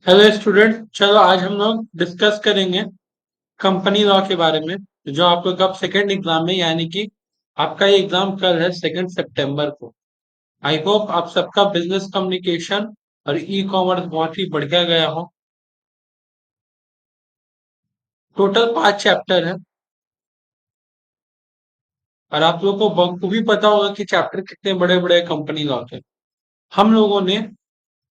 Hello student, चलो आज हम लोग डिस्कस करेंगे कंपनी लॉ के बारे में। जो आप लोग का सेकेंड एग्जाम है, यानी कि आपका ये एग्जाम कल है 2 सितंबर को। आई होप आप सबका बिजनेस कम्युनिकेशन और ई कॉमर्स बहुत ही बढ़िया गया हो। टोटल 5 चैप्टर है और आप लोग को बखूबी पता होगा कि चैप्टर कितने बड़े बड़े कंपनी लॉ के। हम लोगों ने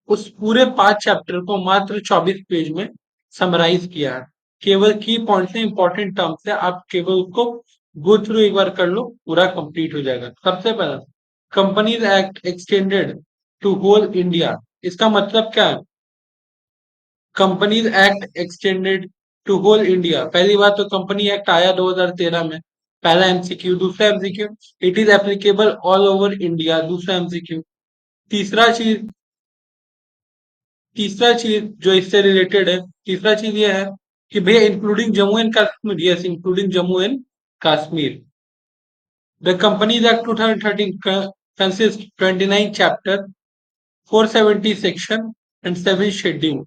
उस पूरे 5 चैप्टर को मात्र 24 पेज में समराइज किया है। केवल की पॉइंट से इंपॉर्टेंट टर्म्स है, आप केवल उसको गो थ्रू एक बार कर लो, पूरा कंप्लीट हो जाएगा। सबसे पहला, companies act extended to whole India. इसका मतलब क्या है? Companies act extended to whole India. पहली बात तो कंपनी एक्ट आया 2013 में। पहला एमसीक्यू। दूसरा MCQ, it is applicable all over India. दूसरा एमसीक्यू। तीसरा चीज तीसरा चीज जो इससे रिलेटेड है, तीसरा चीज ये है कि भैया including Jammu and Kashmir. Yes, including Jammu and Kashmir. The companies act 2013 consists 29 chapter, 470 section and 7 schedule.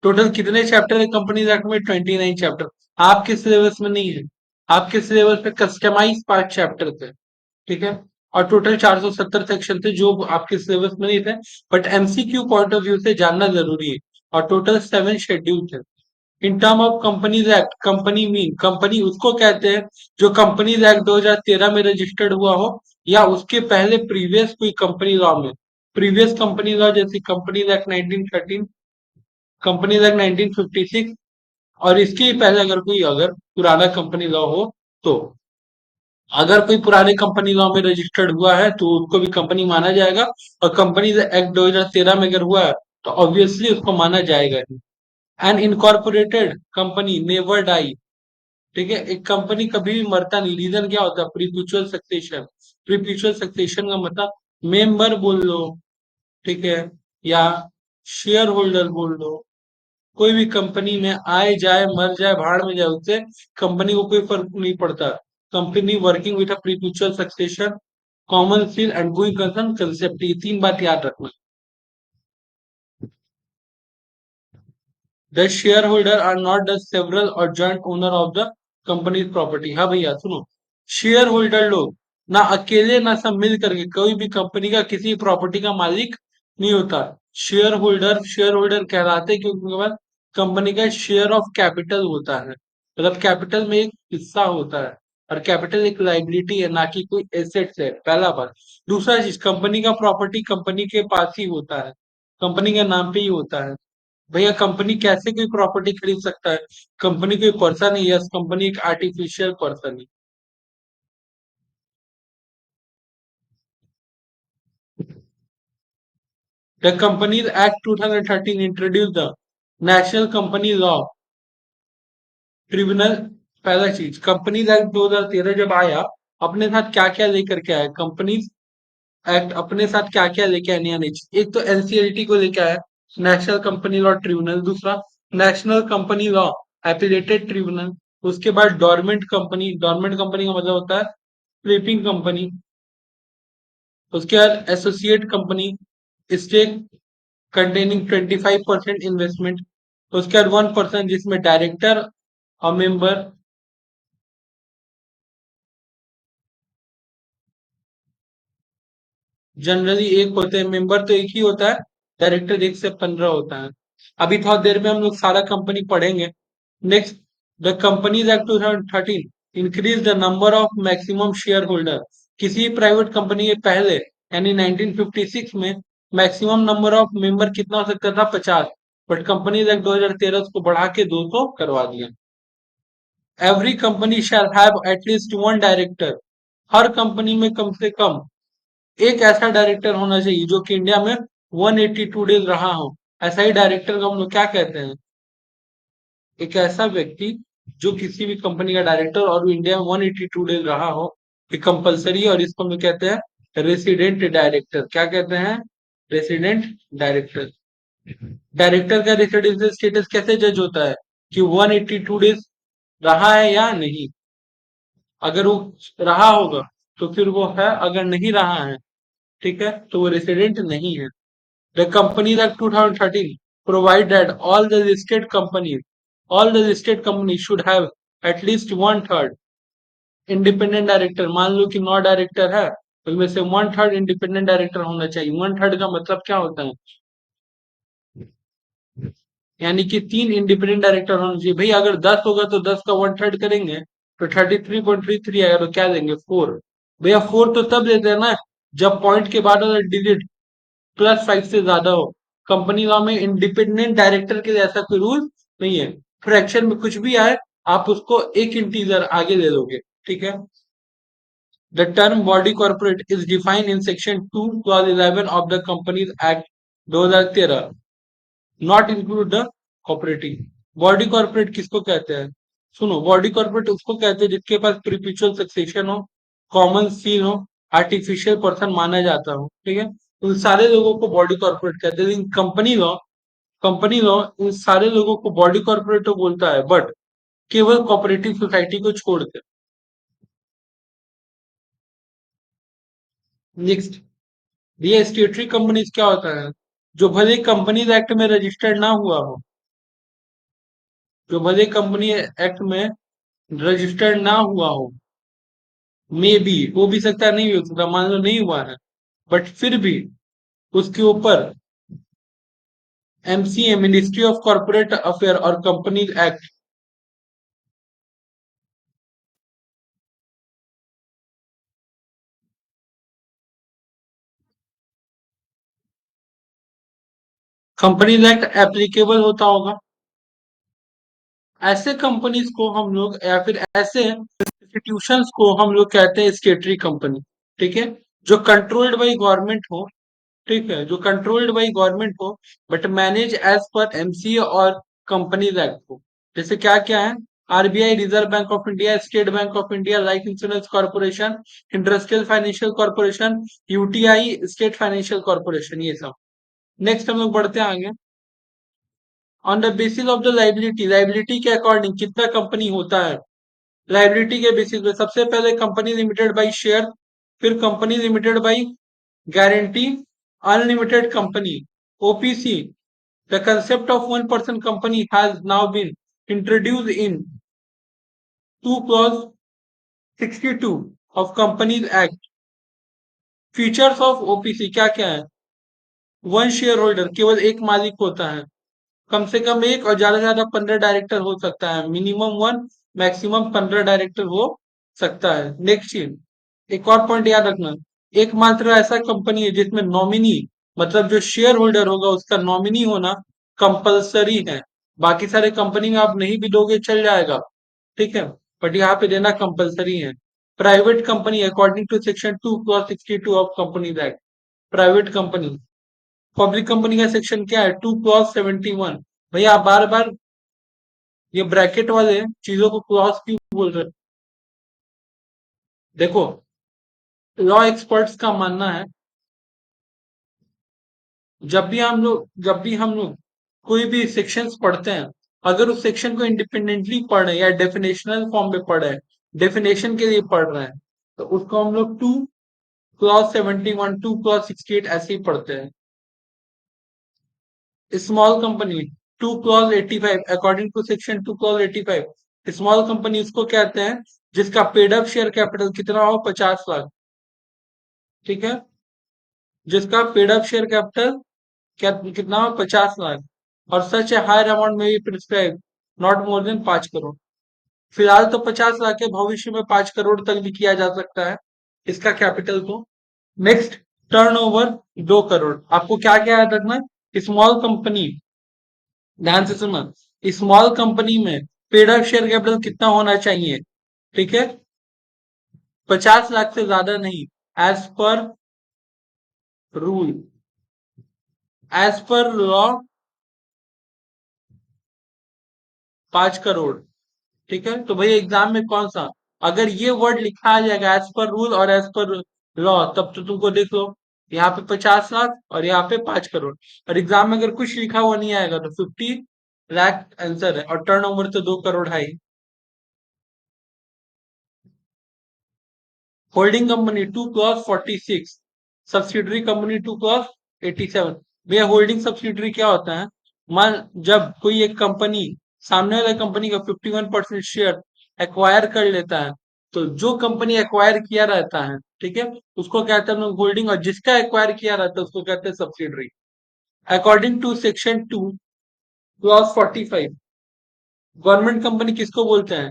Total कितने चैप्टर है कंपनीज एक्ट में? 29 चैप्टर। आपके सिलेबस में नहीं है। आपके सिलेबस पे कस्टमाइज 5 चैप्टर थे। ठीक है। और टोटल 470 सेक्शन थे जो आपके सिलेबस में नहीं थे, but MCQ point of view से जानना जरूरी है। और टोटल 7 शेड्यूल थे। In term of companies act, company mean, company उसको कहते हैं जो कंपनीज एक्ट 2013 में रजिस्टर्ड हुआ हो, या उसके पहले प्रीवियस कोई कंपनी लॉ में। प्रीवियस कंपनी लॉ जैसे कंपनीज एक्ट 1913, कंपनीज एक्ट 1956, और इसके पहले अगर पुराना कंपनी लॉ हो तो। अगर कोई पुराने कंपनी लॉ में रजिस्टर्ड हुआ है तो उसको भी कंपनी माना जाएगा। और कंपनी एक्ट 2013 में अगर हुआ है तो ऑब्वियसली उसको माना जाएगा ही। An incorporated company never die. ठीक है, एक कंपनी कभी भी मरता नहीं। रीजन क्या होता है? प्रीफ्यूचर सक्सेशन। प्रीफ्यूचर सक्सेशन का मतलब मेंबर बोल लो, ठीक है, या शेयर होल्डर बोल लो। कोई भी कंपनी में आए जाए, मर जाए, भाड़ में जाए, उससे कंपनी को कोई फर्क नहीं पड़ता। Company working with a perpetual succession, common seal and going concern concept, ये 3 बात याद रखना। The shareholder are not the several or joint owner of the company's property। हाँ भैया सुनो, शेयर होल्डर लोग ना अकेले ना सब मिल करके कोई भी कंपनी का किसी प्रॉपर्टी का मालिक नहीं होता। शेयर होल्डर कहलाते हैं क्योंकि उनके पास कंपनी का शेयर ऑफ कैपिटल होता है। मतलब कैपिटल में एक हिस्सा होता है। और कैपिटल एक लाइबिलिटी है, ना कि कोई एसेट्स है। पहला बात। दूसरा चीज, कंपनी का प्रॉपर्टी कंपनी के पास ही होता है, कंपनी के नाम पे ही होता है। भैया कंपनी कैसे कोई प्रॉपर्टी खरीद सकता है? कंपनी कोई पर्सन है? यस, कंपनी एक आर्टिफिशियल पर्सन है। The companies act 2013 introduce the national company law tribunal. पहला चीज, कंपनीज एक्ट 2013 जब आया, अपने साथ क्या क्या लेकर के आया कंपनीज एक्ट? अपने साथ क्या क्या लेके आने आने चाहिए? एक तो एनसीएलटी को लेके आया, नेशनल कंपनी लॉ ट्रिब्यूनल। दूसरा, national company law epilated tribunal. उसके बाद डोरमेंट कंपनी का मतलब होता है फ्लिपिंग कंपनी। उसके बाद associate company, stake containing 25% investment. उसके बाद 1% जिसमें डायरेक्टर और मेंबर। जनरली एक होते हैं, मेंबर तो एक ही होता है, डायरेक्टर 1 से 15 होता है। अभी थोड़ा देर में हम लोग सारा कंपनी पढ़ेंगे। Next, the companies act 2013 increase the number of maximum share holder. किसी प्राइवेट कंपनी के पहले यानी 1956 में मैक्सिमम नंबर ऑफ मेंबर कितना हो सकता था? 50। बट कंपनीज एक्ट 2013 उसको बढ़ा के 200 करवा दिया। Every company shall have at least one director. Her company में कम से कम एक ऐसा डायरेक्टर होना चाहिए जो कि इंडिया में 182 डेज रहा हो। ऐसा ही डायरेक्टर को हम लोग क्या कहते हैं? एक ऐसा व्यक्ति जो किसी भी कंपनी का डायरेक्टर और वो इंडिया में 182 डेज रहा हो, ये कंपलसरी है। और इसको हम लोग कहते हैं रेसिडेंट डायरेक्टर। क्या कहते हैं? Resident director. डायरेक्टर का रेसिडेंशियल स्टेटस कैसे जज होता है कि 182 डेज रहा है या नहीं? अगर वो रहा होगा तो फिर वो है, अगर नहीं रहा है, ठीक है, तो वो रेसिडेंट नहीं है। The companies act 2013 provided all the listed companies should have at least one third independent director. मान लो कि 9 डायरेक्टर है तो इनमें से वन थर्ड इंडिपेंडेंट डायरेक्टर होना चाहिए. वन थर्ड का मतलब क्या होता है? यानी कि 3 इंडिपेंडेंट डायरेक्टर होना चाहिए. भाई अगर 10 होगा तो 10 का वन थर्ड करेंगे तो 33.33 आएगा तो क्या देंगे? 4. भैया 4 तो तब देते हैं ना जब पॉइंट के बाद वाला डिजिट +5 से ज्यादा हो. कंपनी लॉ में इंडिपेंडेंट डायरेक्टर के लिए ऐसा कोई रूल नहीं है. फ्रैक्शन में कुछ भी आए आप उसको एक इंटीजर आगे ले लोगे. ठीक है. The term body corporate is defined in section 2 clause 11 of the Companies Act 2013. Not include the cooperating. Body corporate किसको कहते हैं? सुनो, बॉडी कॉर्पोरेट उसको कहते हैं जिसके पास प्रीपिचुअल सक्सेशन हो, कॉमन सील हो, आर्टिफिशियल पर्सन माना जाता हो. ठीक है. उन सारे लोगों को बॉडी कॉर्पोरेट कहते हैं. लेकिन कंपनी लॉ इन सारे लोगों को बॉडी कॉर्पोरेट तो बोलता है बट केवल कोऑपरेटिव सोसाइटी को छोड़ के. नेक्स्ट, ये स्टेटरी कंपनीज क्या होता है? जो भले कंपनीज एक्ट में रजिस्टर्ड ना हुआ हो, जो भले कंपनी एक्ट में रजिस्टर्ड ना हुआ हो, मे बी हो भी सकता है, नहीं भी हो सकता, मान लो नहीं हुआ है, बट फिर भी उसके ऊपर MCA ministry of corporate affair और companies act companies act applicable होता होगा. ऐसे कंपनीज को हम लोग या फिर ऐसे इंस्टीट्यूशंस को हम लोग कहते हैं स्टेटरी कंपनी. ठीक है. जो कंट्रोल्ड बाई गवर्नमेंट हो. ठीक है. जो कंट्रोल्ड बाई गवर्नमेंट हो but manage as per MCA और कंपनीज एक्ट हो. जैसे क्या क्या है? RBI, reserve bank of India, state bank of India, life insurance corporation, industrial financial corporation, UTI, state financial corporation, ये सब. नेक्स्ट हम लोग बढ़ते हैं आगे. On the basis of the liability, liability के अकॉर्डिंग कितना कंपनी होता है? लाइबिलिटी के बेसिस पे सबसे पहले कंपनी लिमिटेड बाई शेयर, फिर company limited by guarantee, unlimited company, OPC. The concept of one person company has now been introduced in 2 clause 62 of Companies Act. Features of OPC क्या क्या है? वन शेयर होल्डर, केवल एक मालिक होता है. कम से कम एक और ज्यादा से ज्यादा 15 डायरेक्टर हो सकता है. मिनिमम वन, मैक्सिमम 15 डायरेक्टर हो सकता है. नेक्स्ट चीज, एक और पॉइंट याद रखना. एकमात्र ऐसा कंपनी है जिसमें नॉमिनी, मतलब जो शेयर होल्डर होगा उसका नॉमिनी होना कंपलसरी है. बाकी सारे कंपनी में आप नहीं भी दोगे चल जाएगा. ठीक है. बट यहाँ पे देना कंपलसरी है. Private company according to section 2 clause 62 of companies act. Private company. Public company का सेक्शन क्या है? 2 clause 71. भैया आप बार बार ये ब्रैकेट वाले चीजों को क्लॉज क्यों बोल रहे हैं? देखो, लॉ एक्सपर्ट्स का मानना है जब भी हम लोग कोई भी सेक्शंस पढ़ते हैं, अगर उस सेक्शन को इंडिपेंडेंटली पढ़ रहे हैं या डेफिनेशनल फॉर्म में पढ़ रहे हैं, डेफिनेशन के लिए पढ़ रहे हैं, तो उसको हम लोग 2 clause 71, 2 clause 68 ऐसे ही पढ़ते हैं. Small company, 2 clause 85 according to section 2 clause 85. Small company उसको कहते हैं जिसका पेड अप शेयर कैपिटल कितना हो? 50 लाख. ठीक है. जिसका पेड अप शेयर कैपिटल कितना हो? 50 लाख. और सच है हायर अमाउंट में भी prescribe, not more then 5 crore. फिलहाल तो 50 लाख है, भविष्य में 5 करोड़ तक भी किया जा सकता है इसका कैपिटल को. Next, turnover 2 crore. आपको क्या क्या याद रखना है? स्मॉल कंपनी, ध्यान से सुनना, स्मॉल कंपनी में पेड अप शेयर कैपिटल कितना होना चाहिए? ठीक है. 50 लाख से ज्यादा नहीं. As per rule, as per law 5 crore. ठीक है. तो भाई एग्जाम में कौन सा, अगर ये वर्ड लिखा आ जाएगा एज पर रूल और एज पर लॉ, तब तो तुमको देख लो यहाँ पे 50 लाख और यहाँ पे 5 करोड़. और एग्जाम में अगर कुछ लिखा हुआ नहीं आएगा तो 50 लाख आंसर है. और टर्न ओवर तो 2 करोड़ है ही. Holding company 2 clause 46, subsidiary company 2 clause 87. भैया होल्डिंग सब्सिडरी क्या होता है? मान जब कोई एक कंपनी सामने वाले कंपनी का 51% शेयर एक्वायर कर लेता है, तो जो कंपनी एक्वायर किया रहता है, ठीक है, उसको कहते हैं होल्डिंग, और जिसका एक्वायर किया रहता है उसको कहते हैं subsidiary. According to section 2 clause 45, government company किसको बोलते हैं?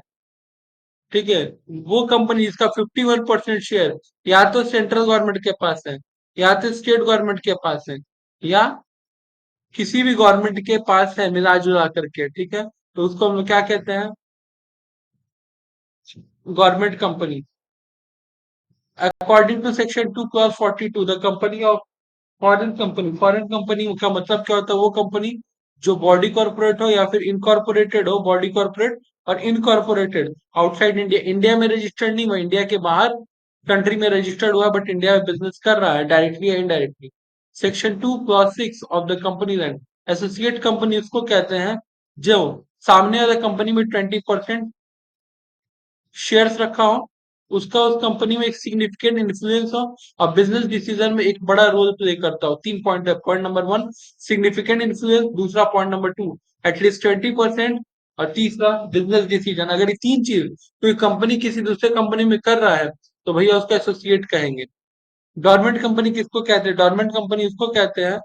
ठीक है, वो कंपनी जिसका 51% शेयर या तो सेंट्रल गवर्नमेंट के पास है, या तो स्टेट गवर्नमेंट के पास है, या किसी भी गवर्नमेंट के पास है मिला जुला करके, ठीक है, तो उसको हम क्या कहते हैं? Government company. According to section 2 clause 42, the company of foreign company, foreign company का मतलब क्या होता है? वो कंपनी जो बॉडी कॉर्पोरेट हो या फिर इनकॉर्पोरेटेड हो, बॉडी कॉर्पोरेट और इनकॉर्पोरेटेड आउटसाइड इंडिया, इंडिया में रजिस्टर्ड नहीं हुआ, इंडिया के बाहर कंट्री में रजिस्टर्ड हुआ, बट इंडिया में बिजनेस कर रहा है डायरेक्टली या indirectly. Section 2 clause 6 of the company land, associate company उसको कहते हैं जो सामने वाले कंपनी में 20% शेयर्स रखा हो, उसका उस कंपनी में एक सिग्निफिकेंट इन्फ्लुएंस हो, और बिजनेस डिसीजन में एक बड़ा रोल प्ले करता हो। 3 पॉइंट है। पॉइंट नंबर 1 सिग्निफिकेंट इन्फ्लुएंस, दूसरा पॉइंट नंबर 2 एटलीस्ट 20%, और तीसरा बिजनेस डिसीजन। अगर ये तीन चीज कोई कंपनी किसी दूसरे कंपनी में कर रहा है, तो भैया उसका एसोसिएट कहेंगे। गवर्नमेंट कंपनी किसको कहते हैं? गवर्नमेंट कंपनी उसको कहते हैं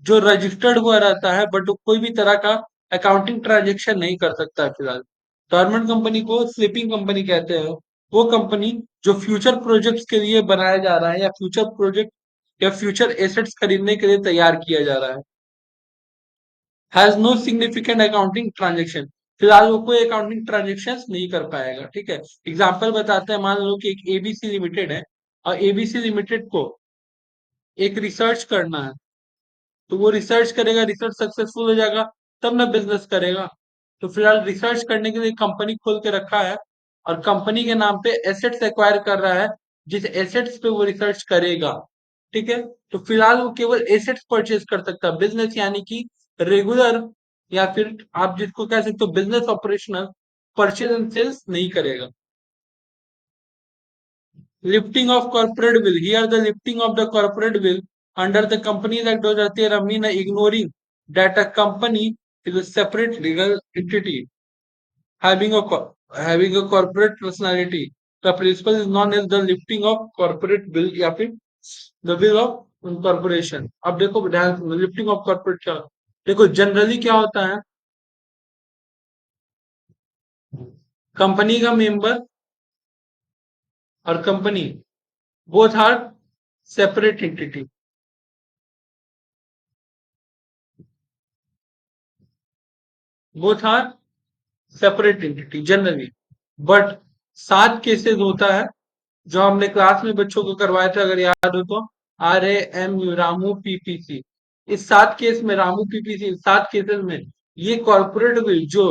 जो रजिस्टर्ड हुआ रहता है, बट वो कोई भी तरह का अकाउंटिंग ट्रांजेक्शन नहीं कर सकता है फिलहाल। गवर्नमेंट कंपनी को स्लीपिंग कंपनी कहते हैं। वो कंपनी जो फ्यूचर प्रोजेक्ट्स के लिए बनाया जा रहा है, या फ्यूचर प्रोजेक्ट या फ्यूचर एसेट्स खरीदने के लिए तैयार किया जा रहा है। Has no significant accounting transaction, फिलहाल वो कोई अकाउंटिंग ट्रांजेक्शन नहीं कर पाएगा, ठीक है। एग्जाम्पल बताते हैं, मान लो कि एक एबीसी लिमिटेड है, और एबीसी लिमिटेड को एक रिसर्च करना है, तो वो रिसर्च करेगा, रिसर्च सक्सेसफुल हो जाएगा, तब ना बिजनेस करेगा। तो फिलहाल रिसर्च करने के लिए कंपनी खोल के रखा है, और कंपनी के नाम पे एसेट्स एक्वायर कर रहा है, जिस एसेट्स पे वो रिसर्च करेगा, ठीक है। तो फिलहाल वो केवल एसेट्स परचेज कर सकता है, बिजनेस यानी कि रेगुलर, या फिर आप जिसको कह सकते हो business operational purchase and sales नहीं करेगा। Lifting of corporate will. Here the lifting of the corporate will under the Companies Act 2013 mean ignoring that a company is a separate legal entity having a corporate personality. The principle is known as the lifting of corporate will, या फिर the will of incorporation. अब देखो ध्यान, lifting of corporate क्या? देखो generally क्या होता है, कंपनी का मेंबर और company both are separate entity, both are separate entity generally. But 7 cases होता है जो हमने क्लास में बच्चों को करवाया था, अगर याद हो तो, RAMU, रामू पीपीसी। इस 7 केस में, रामू पीपीसी, 7 केसेस में ये कॉर्पोरेट विल जो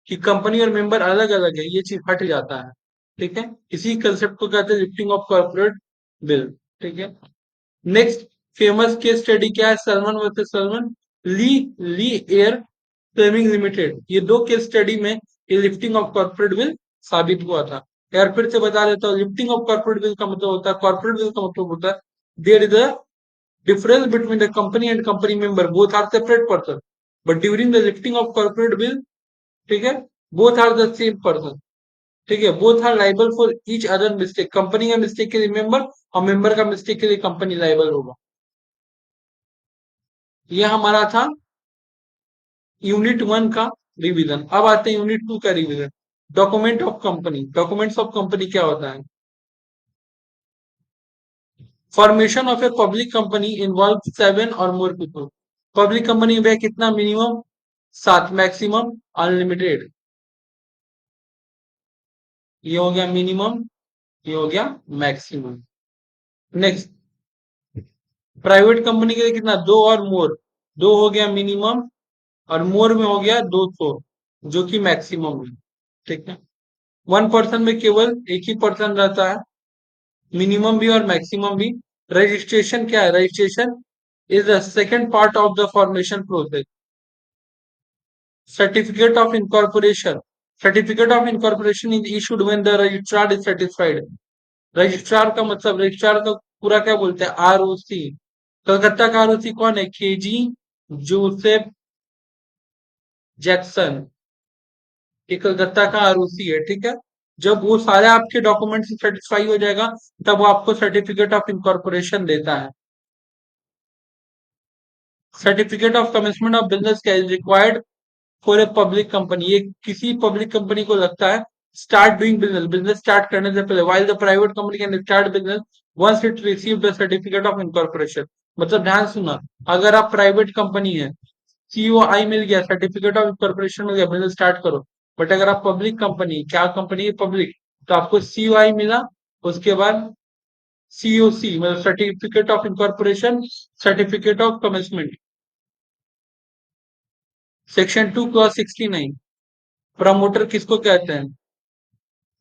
कि कंपनी और मेंबर अलग अलग है, ये चीज हट जाता है, ठीक है। इसी कंसेप्ट को कहते हैं लिफ्टिंग ऑफ कॉर्पोरेट बिल, ठीक है। नेक्स्ट फेमस केस स्टडी क्या है? सलमान वर्सेस सलमान, ली ली एयर फ्लेमिंग लिमिटेड। ये दो केस स्टडी में ये लिफ्टिंग ऑफ कॉर्पोरेट बिल साबित हुआ था। यार फिर से बता देता हूँ, लिफ्टिंग ऑफ कॉर्पोरेट बिल का मतलब होता है, कॉर्पोरेट बिल का मतलब होता है there is a difference between the company and company member, both are separate person, but during the lifting of corporate veil, ठीक है, both are the same person, ठीक है, both are liable for each other mistake. Company का mistake के लिए member, और member का mistake के लिए कंपनी लाइबल होगा। ये हमारा था यूनिट 1 का रिवीजन। अब आते हैं यूनिट 2 का revision. Document of company, documents of company क्या होता है? Formation of A public company involve 7 और मोर पीपल। पब्लिक कंपनी में कितना? Minimum 7, maximum unlimited. ये हो गया मिनिमम, ये हो गया मैक्सिमम। नेक्स्ट, प्राइवेट कंपनी के लिए कितना? 2 और मोर। 2 हो गया मिनिमम, और मोर में हो गया 200, जो कि मैक्सिमम है, ठीक है। 1 पर्सन में केवल एक ही पर्सन रहता है, मिनिमम भी और मैक्सिमम भी। रजिस्ट्रेशन क्या है? Registration is the second part of the formation process. Certificate of incorporation, certificate of incorporation is issued when the registrar is satisfied. Registrar का मतलब, रजिस्ट्रार का पूरा क्या बोलते हैं? ROC। कलकत्ता का ROC कौन है? KG जोसेफ जैक्सन, ये कलकत्ता का आरओसी है, ठीक है। जब वो सारे आपके डॉक्यूमेंट से सेटिस्फाई हो जाएगा, तब वो आपको सर्टिफिकेट ऑफ इनकॉर्पोरेशन देता है। Certificate of commencement of business क्या is required for a public company, ये किसी पब्लिक कंपनी को लगता है start doing business, business start करने से पहले, while the private company can start business once it receive the certificate of incorporation. मतलब ध्यान सुना, अगर आप प्राइवेट कंपनी है, सीओआई मिल गया, सर्टिफिकेट ऑफ इनकॉर्पोरेशन मिल गया, बिजनेस स्टार्ट करो। बट अगर आप पब्लिक कंपनी, क्या कंपनी है पब्लिक, तो आपको सीओआई मिला, उसके बाद सीओसी मतलब certificate of incorporation, certificate of commencement. Section 2 clause 69, promoter किसको कहते हैं?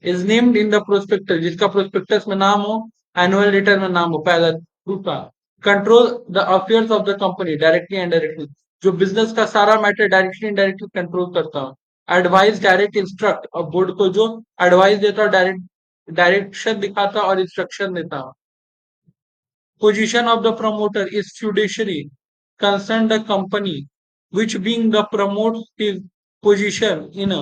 Is named in the prospectus, जिसका प्रोस्पेक्टस में नाम हो, एनुअल रिटर्न में नाम हो, पहला। दूसरा, control the affairs of the company directly and directly, जो बिजनेस का सारा मैटर डायरेक्टली इनडायरेक्टली कंट्रोल करता हो। एडवाइस, डायरेक्ट, इंस्ट्रक्ट, और बोर्ड को जो एडवाइस देता हो, डायरेक्ट डायरेक्शन दिखाता और इंस्ट्रक्शन देता हो। Position of the promoter is fiduciary concern the company, which being the promote his position in a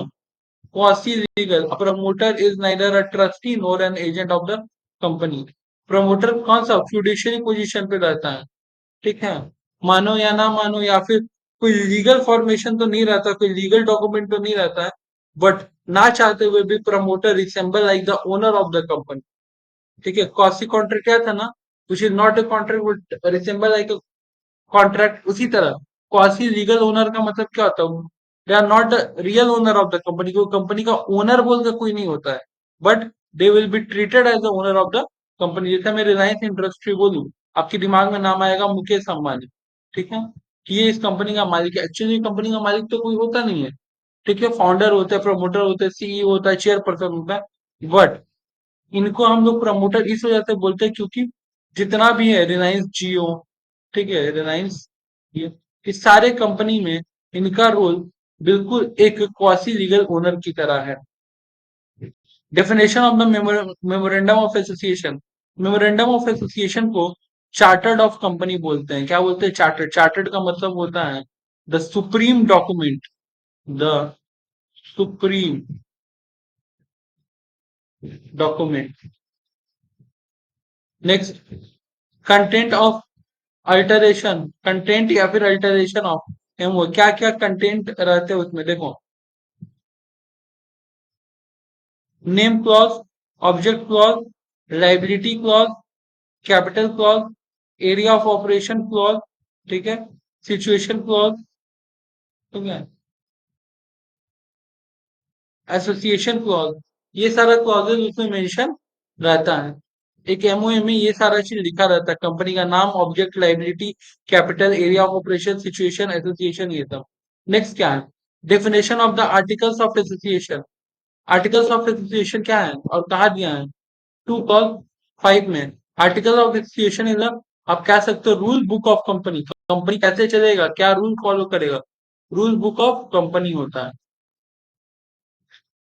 quasi legal. A promoter is neither a trustee nor an agent of the company. Promoter कौन सा fiduciary position पे रहता है, ठीक है। मानो या ना मानो, या फिर कोई लीगल फॉर्मेशन तो नहीं रहता, कोई लीगल डॉक्यूमेंट तो नहीं रहता है, बट ना चाहते हुए भी promoter resemble like the owner of the company, ठीक है। कॉसी कॉन्ट्रैक्ट क्या था ना, which is not a contract but resemble like contract, उसी तरह क्वासी लीगल ओनर का मतलब क्या होता है, they are not the real owner of the company, को कंपनी का ओनर बोलकर कोई नहीं होता है, but they will be treated as the owner of the company. जैसे मैं रिलायंस इंडस्ट्री बोलूं, आपके दिमाग में नाम आएगा मुकेश अंबानी, ठीक है, कि ये इस कंपनी का मालिक है। एक्चुअली कंपनी का मालिक तो कोई होता नहीं है, ठीक है। फाउंडर होते हैं, प्रमोटर होते हैं, सीईओ होता है, चेयरपर्सन होता है, बट इनको हम लोग प्रमोटर इस वजह से बोलते हैं क्योंकि जितना भी है रिलायंस जियो, ठीक है, रिलायंस, ये इस सारे कंपनी में इनका रोल बिल्कुल एक क्वासी लीगल ओनर की तरह है। Definition of the memorandum of association, memorandum of association को चार्टर्ड ऑफ कंपनी बोलते हैं। क्या बोलते हैं? चार्टर्ड। चार्टर्ड का मतलब होता है the supreme document, the supreme document. Next, content of alteration, content या फिर अल्टरेशन ऑफ एमओ, क्या क्या कंटेंट रहते हैं उसमें देखो। Name clause, object clause, liability clause, capital clause, area of operation clause, ठीक है, सिचुएशन क्लॉज, ठीक है, एसोसिएशन क्लॉज, ये सारा क्लॉजेज उसमें मेंशन रहता है। एक एमओए में ये सारा चीज लिखा रहता है, कंपनी का नाम, object, liability, capital, area of operation, situation, association, ये सब। नेक्स्ट क्या है? Definition of the articles of association. Articles of association क्या है और कहाँ दिया है? 2 और 5 में। आर्टिकल ऑफ एसोसिएशन इज, आप कह सकते हो, rule book of company, company कैसे चलेगा, क्या रूल फॉलो करेगा, रूल बुक ऑफ कंपनी होता है।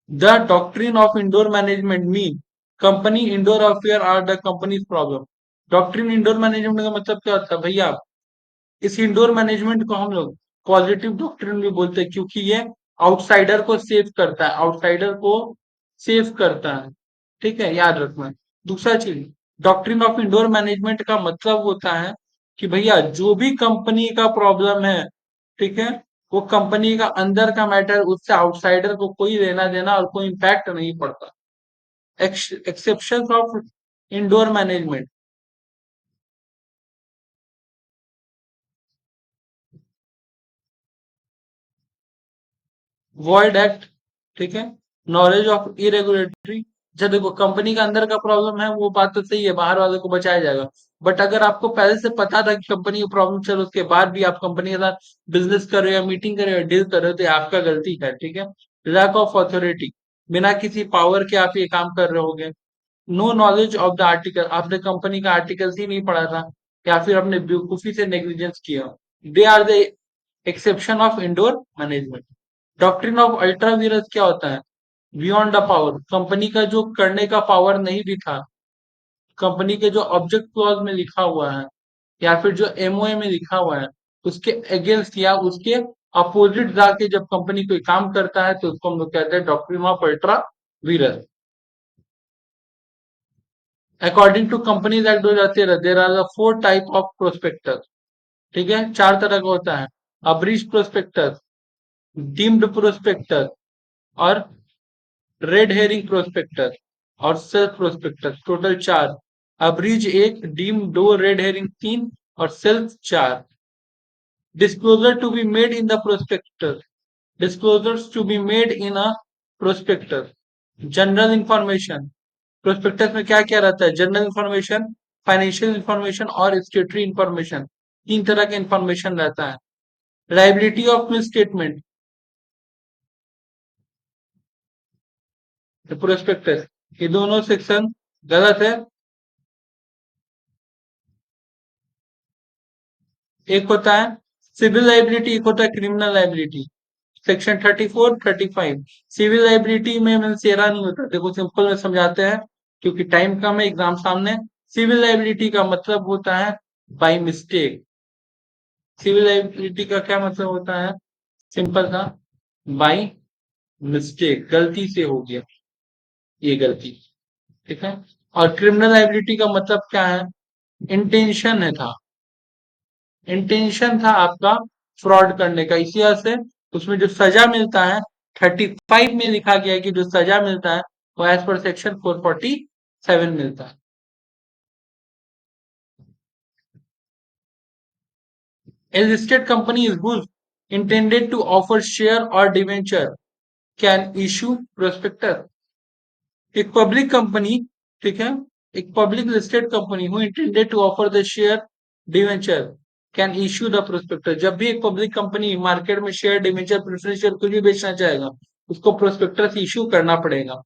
The doctrine of indoor management mean company indoor affair are the company's problem. Doctrine indoor management का मतलब क्या होता है भैया? इस इंडोर मैनेजमेंट को हम लोग पॉजिटिव डॉक्ट्रिन भी बोलते हैं, क्योंकि ये आउटसाइडर को सेव करता है, आउटसाइडर को सेव करता है, ठीक है, याद रखना। दूसरा चीज, डॉक्ट्रिन ऑफ इंडोर मैनेजमेंट का मतलब होता है कि भैया जो भी कंपनी का प्रॉब्लम है, ठीक है, वो कंपनी का अंदर का मैटर, उससे आउटसाइडर को कोई लेना देना और कोई इम्पैक्ट नहीं पड़ता। Exception of indoor management, void act, ठीक है, नॉलेज ऑफ इरेगुलेटरी। जब देखो कंपनी का अंदर का प्रॉब्लम है, वो बात तो सही है, बाहर वाले को बचाया जाएगा, बट अगर आपको पहले से पता था कि कंपनी का प्रॉब्लम चल, उसके बाद भी आप कंपनी के साथ बिजनेस कर रहे हो, मीटिंग कर रहे हो, डील कर रहे हो, तो ये आपका गलती है, ठीक है। लैक ऑफ अथॉरिटी, बिना किसी पावर के आप ये काम कर रहे होगे। No knowledge of the article, आपने कंपनी का आर्टिकल्स ही नहीं पढ़ा था, या फिर आपने बेवकूफी से नेग्लिजेंस किया। They are the exception of indoor management. Doctrine of ultra vires क्या होता है? बियॉन्ड द पावर, कंपनी का जो करने का पावर नहीं भी था, कंपनी के जो ऑब्जेक्ट क्लॉज में लिखा हुआ है या फिर जो एमओए में लिखा हुआ है, उसके अगेंस्ट या उसके अपोजिट जाके जब कंपनी कोई काम करता है तो उसको हम लोग कहते हैं doctrine of ultra vires. According to companies act 2013 there are the four type of prospectus. ठीक है, चार तरह का होता है। अब्रीज प्रोस्पेक्टस, डीम्ड प्रोस्पेक्टस, और रेड हेरिंग प्रोस्पेक्टस, और सेल्फ प्रोस्पेक्टस। टोटल चार। अब्रीज एक, डीम दो, रेड हेरिंग तीन, और सेल्फ चार। Disclosure to be made in the prospectus. Disclosures to be made in a prospectus. General information. Prospectus में क्या क्या रहता है? जनरल इंफॉर्मेशन, फाइनेंशियल इंफॉर्मेशन और स्टेटरी इंफॉर्मेशन। तीन तरह का इंफॉर्मेशन रहता है। Liability of miss statement. Prospectus, ये दोनों सेक्शन गलत है। एक होता है सिविल लाइबिलिटी, एक होता है criminal liability. Section 34, 35। Civil liability में मनसेरा नहीं होता। देखो सिंपल में समझाते हैं क्योंकि टाइम कम है, एग्जाम सामने। सिविल लाइबिलिटी का मतलब होता है बाय मिस्टेक। सिविल लाइबिलिटी का क्या मतलब होता है? सिंपल था, बाय मिस्टेक, गलती से हो गया ये गलती। ठीक है। और क्रिमिनल लाइबिलिटी का मतलब क्या है? इंटेंशन है था, इंटेंशन था आपका फ्रॉड करने का, इसी वजह से उसमें जो सजा मिलता है 35 में लिखा गया है कि जो सजा मिलता है वो एज पर सेक्शन 447 मिलता है। A listed company is whose intended to offer share or debenture can issue prospectus। एक पब्लिक कंपनी, ठीक है, एक public listed company who intended to offer the share debenture can issue the prospectus. जब भी एक public company market में share debenture preference share कुछ भी बेचना चाहेगा उसको प्रोस्पेक्टस इश्यू करना पड़ेगा।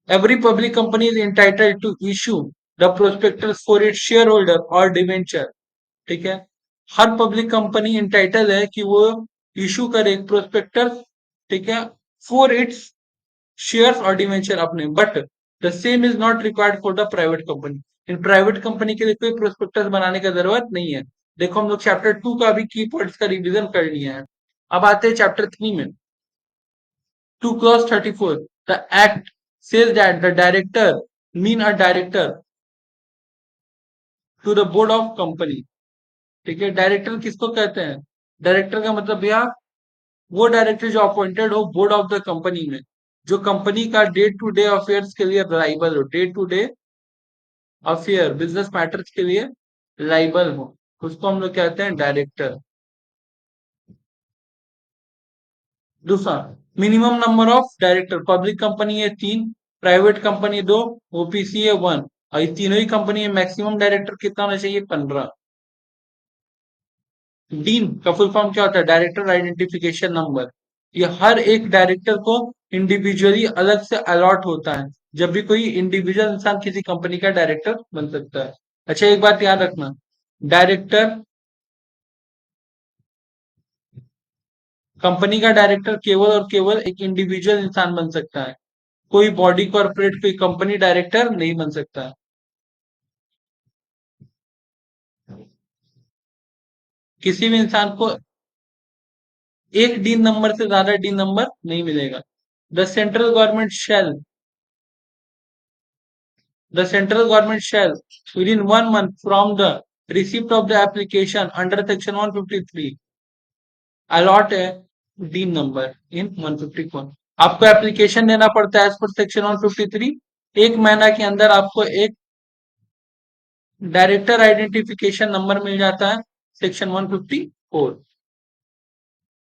Every public company is entitled to issue the prospectus for its share holder और डिवेंचर। ठीक है, हर पब्लिक कंपनी इंटाइटल है कि वो इशू करे एक प्रोस्पेक्टस, ठीक है, फॉर इट्स शेयर्स और डिवेंचर अपने। But the same is not required for the private company. In private company के लिए कोई प्रोस्पेक्टस बनाने का जरूरत नहीं है। देखो हम लोग चैप्टर 2 का भी की पॉइंट्स का रिवीजन कर लिया है। अब आते हैं चैप्टर 3 में। 2 clause 34, the act says that the director mean a director to the board of company। ठीक है, डायरेक्टर किसको कहते हैं? डायरेक्टर का मतलब भैया वो डायरेक्टर जो अपॉइंटेड हो बोर्ड ऑफ द कंपनी में, जो कंपनी का डे टू डे अफेयर्स के लिए लाइबल हो, day to day affair business matters के लिए लाइबल हो, उसको हम लोग कहते हैं डायरेक्टर। दूसरा, minimum number of director. Public company है 3, प्राइवेट कंपनी 2, ओपीसी है 1। और ये तीनों ही कंपनी में मैक्सिमम डायरेक्टर कितना होना चाहिए? 15। डीन का फुल फॉर्म क्या होता है? Director identification number. ये हर एक डायरेक्टर को इंडिविजुअली अलग से अलॉट होता है, जब भी कोई इंडिविजुअल इंसान किसी कंपनी का डायरेक्टर बन सकता है। अच्छा एक बात याद रखना, डायरेक्टर, कंपनी का डायरेक्टर केवल और केवल एक इंडिविजुअल इंसान बन सकता है। कोई बॉडी कॉर्पोरेट कोई कंपनी डायरेक्टर नहीं बन सकता है। किसी भी इंसान को एक डीन नंबर से ज्यादा डीन नंबर नहीं मिलेगा। The central government shall, the central government shall, within 1 month from the receipt of the application under section 153, allot a dean number in 154। आपको एप्लीकेशन देना पड़ता है एज पर सेक्शन 153। एक महीना के अंदर आपको एक डायरेक्टर आइडेंटिफिकेशन नंबर मिल जाता है, section 154।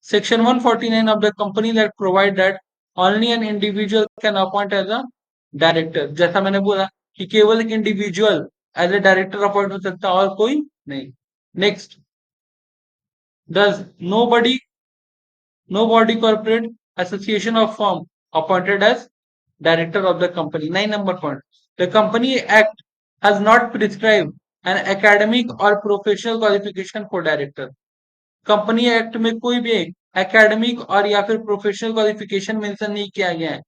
Section 149 of the Company Act provide that only an individual can appoint as a director। जैसा मैंने बोला कि केवल एक individual as a director appoint हो सकता है और कोई नहीं। Next, does no body corporate association or firm appointed as director of the company। 9 number point, the Company Act has not prescribed an academic or professional qualification for director। Company act में कोई भी academic और या फिर professional qualification mention नहीं किया गया है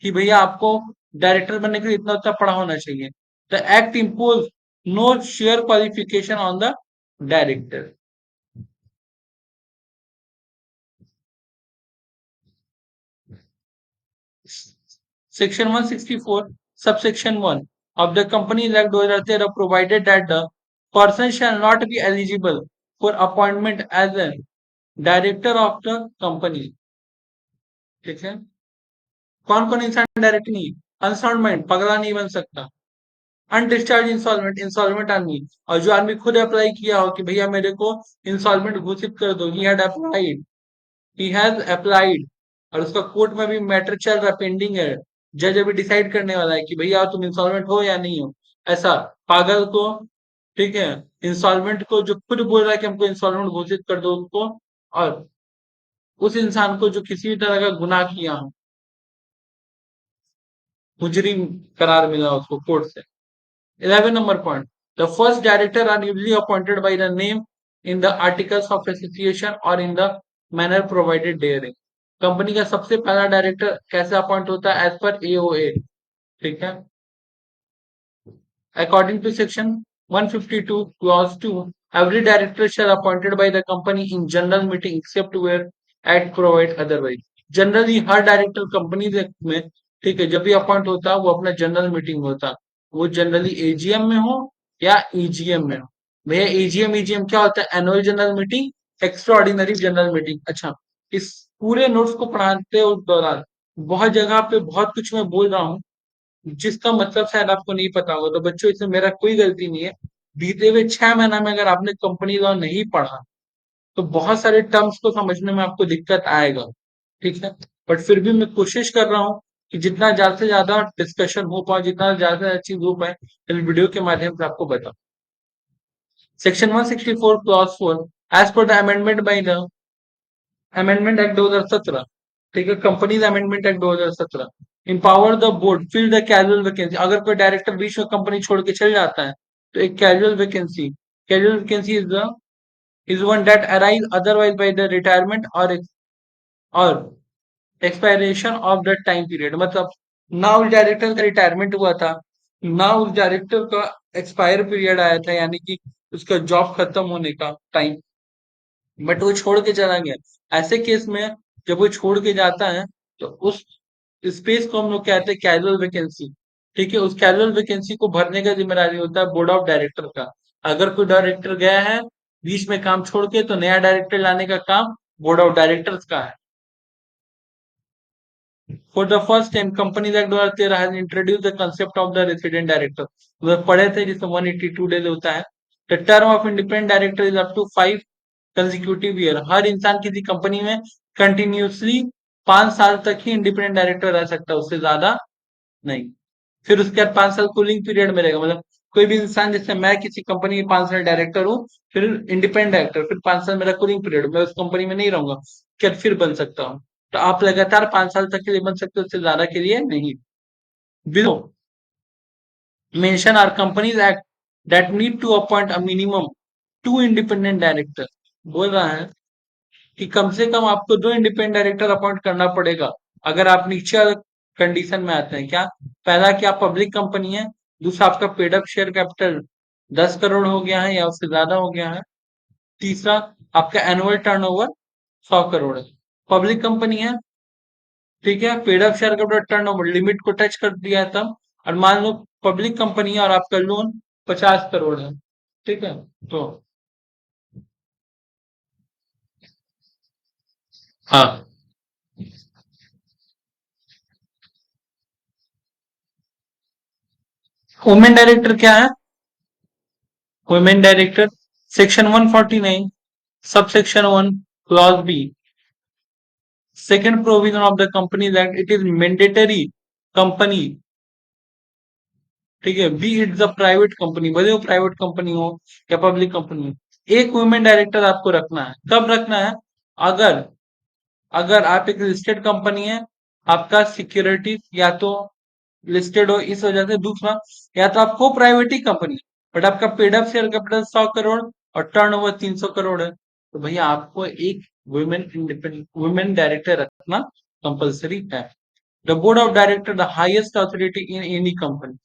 कि भैया आपको डायरेक्टर बनने के लिए इतना उतना पढ़ा होना चाहिए। The act impose no share qualification on the director. Section 164, subsection 1 of the Companies Act 2013 provided that the person shall not be eligible for appointment as a director of the company. ठीक है, कौन कौन इंसान direct नहीं, अनसॉल्वमेंट पगला नहीं बन सकता, अनडिस्चार्ज इंस्टॉलमेंट इंस्टॉलमेंट आदमी, और जो आदमी खुद अप्लाई किया हो कि भैया मेरे को इंस्टॉलमेंट घोषित कर दो, ही हैज अप्लाइड, और उसका कोर्ट में भी मैटर चल रहा है, पेंडिंग है, जज अभी डिसाइड करने वाला है कि भैया तुम इंस्टॉलमेंट हो या नहीं हो, ऐसा पागल को, ठीक है, इंस्टॉलमेंट को जो खुद बोल रहा है कि हमको इंस्टॉलमेंट घोषित कर दो उसको, और उस इंसान को जो किसी भी तरह का गुनाह किया हो, मुजरिम करार मिला उसको कोर्ट से। 11 number point. The first director are usually appointed by the name in the articles of association or in the manner provided therein. Company का सबसे पहला डायरेक्टर कैसे अपॉइंट होता है, एज पर एओए, ठीक है। According to section 152 clause 2, every director shall appointed by the company in general meeting except where act provide otherwise. Generally her director company में, ठीक है, जब भी अपॉइंट होता है वो अपना जनरल मीटिंग होता है, वो जनरली एजीएम में हो या ईजीएम में हो। भैया एजीएम ईजीएम क्या होता है, annual general meeting, extra ordinary general meeting. अच्छा, इस पूरे नोट्स को पढ़ाते उस दौरान बहुत जगह पे बहुत कुछ मैं बोल रहा हूँ जिसका मतलब शायद आपको नहीं पता होगा, तो बच्चों इसमें मेरा कोई गलती नहीं है। बीते हुए 6 महीना में अगर आपने कंपनी लॉ नहीं पढ़ा तो बहुत सारे टर्म्स को समझने में आपको दिक्कत आएगा, ठीक है। बट फिर भी मैं कोशिश कर रहा हूँ कि जितना ज्यादा से ज्यादा डिस्कशन हो पाए, जितना ज्यादा से ज्यादा चीज हो पाए, इस वीडियो के माध्यम से आपको बताऊं। Section 164 clause 4, as per the amendment by the amendment act 2017, ठीक है, companies amendment act 2017 empower the board fill the casual vacancy. अगर कोई डायरेक्टर बीच में कंपनी छोड़ के चल जाता है तो एक casual vacancy is one that arise otherwise by the retirement और expiration of the time period. मतलब ना उस डायरेक्टर का रिटायरमेंट हुआ था, ना उस डायरेक्टर का एक्सपायर पीरियड आया था, यानी कि उसका जॉब खत्म होने का टाइम, बट वो छोड़ के चला गया। ऐसे केस में जब वो छोड़ के जाता है तो उस स्पेस को हम लोग कहते हैं कैजुअल वैकेंसी, ठीक है। उस कैजुअल वैकेंसी को भरने का जिम्मेदारी होता है बोर्ड ऑफ डायरेक्टर का। अगर कोई डायरेक्टर गया है बीच में काम छोड़ के तो नया डायरेक्टर लाने का काम बोर्ड ऑफ डायरेक्टर्स का है। For the first time, Companies Act 2013 has introduced the concept of the resident director. वो पढ़े थे जिसमें 182 डेज होता है। The term of independent director is up to 5 consecutive year. हर इंसान किसी कंपनी में कंटिन्यूसली 5 साल तक ही इंडिपेंडेंट डायरेक्टर रह सकता है, उससे ज्यादा नहीं। फिर उसके बाद 5 साल कूलिंग पीरियड में रहेगा। मतलब कोई भी इंसान, जैसे मैं किसी कंपनी में 5 साल डायरेक्टर हूँ, फिर इंडिपेंडेंट डायरेक्टर, फिर 5 साल मेरा कूलिंग पीरियड, मैं उस कंपनी में नहीं रहूंगा, क्या फिर बन सकता हूँ। तो आप लगातार 5 साल तक के लिए बन सकते हो, उससे ज्यादा के लिए नहीं। Below mention are companies act that need to appoint a minimum 2 independent director. बोल रहा है कि कम से कम आपको 2 इंडिपेंडेंट डायरेक्टर अपॉइंट करना पड़ेगा अगर आप नीचे कंडीशन में आते हैं। क्या, पहला कि आप पब्लिक कंपनी है, दूसरा आपका paid up share capital 10 crore हो गया है या उससे ज्यादा हो गया है, तीसरा आपका एनुअल टर्नओवर 100 करोड़ है। पब्लिक कंपनी है, ठीक है, paid up share capital turnover limit को टच कर दिया है तब, और मान लो पब्लिक कंपनी है और आपका लोन 50 करोड़ है, ठीक है। तो हाँ, वुमेन डायरेक्टर क्या है, women director section 149 subsection 1 clause B, second provision of the companies act, it is mandatory company, ठीक है, be its a private company, भले वो प्राइवेट कंपनी हो या पब्लिक कंपनी हो, एक वुमेन डायरेक्टर आपको रखना है। कब रखना है, अगर अगर आप एक लिस्टेड कंपनी है, आपका सिक्योरिटी या तो लिस्टेड हो इस वजह से, दूसरा या तो आपको प्राइवेट ही कंपनी बट आपका paid up share capital 100 crore और टर्न ओवर 300 करोड़ है, तो भैया आपको एक वुमेन इंडिपेंडेंट वुमेन डायरेक्टर रखना कंपलसरी है। The board of director the highest authority in any company.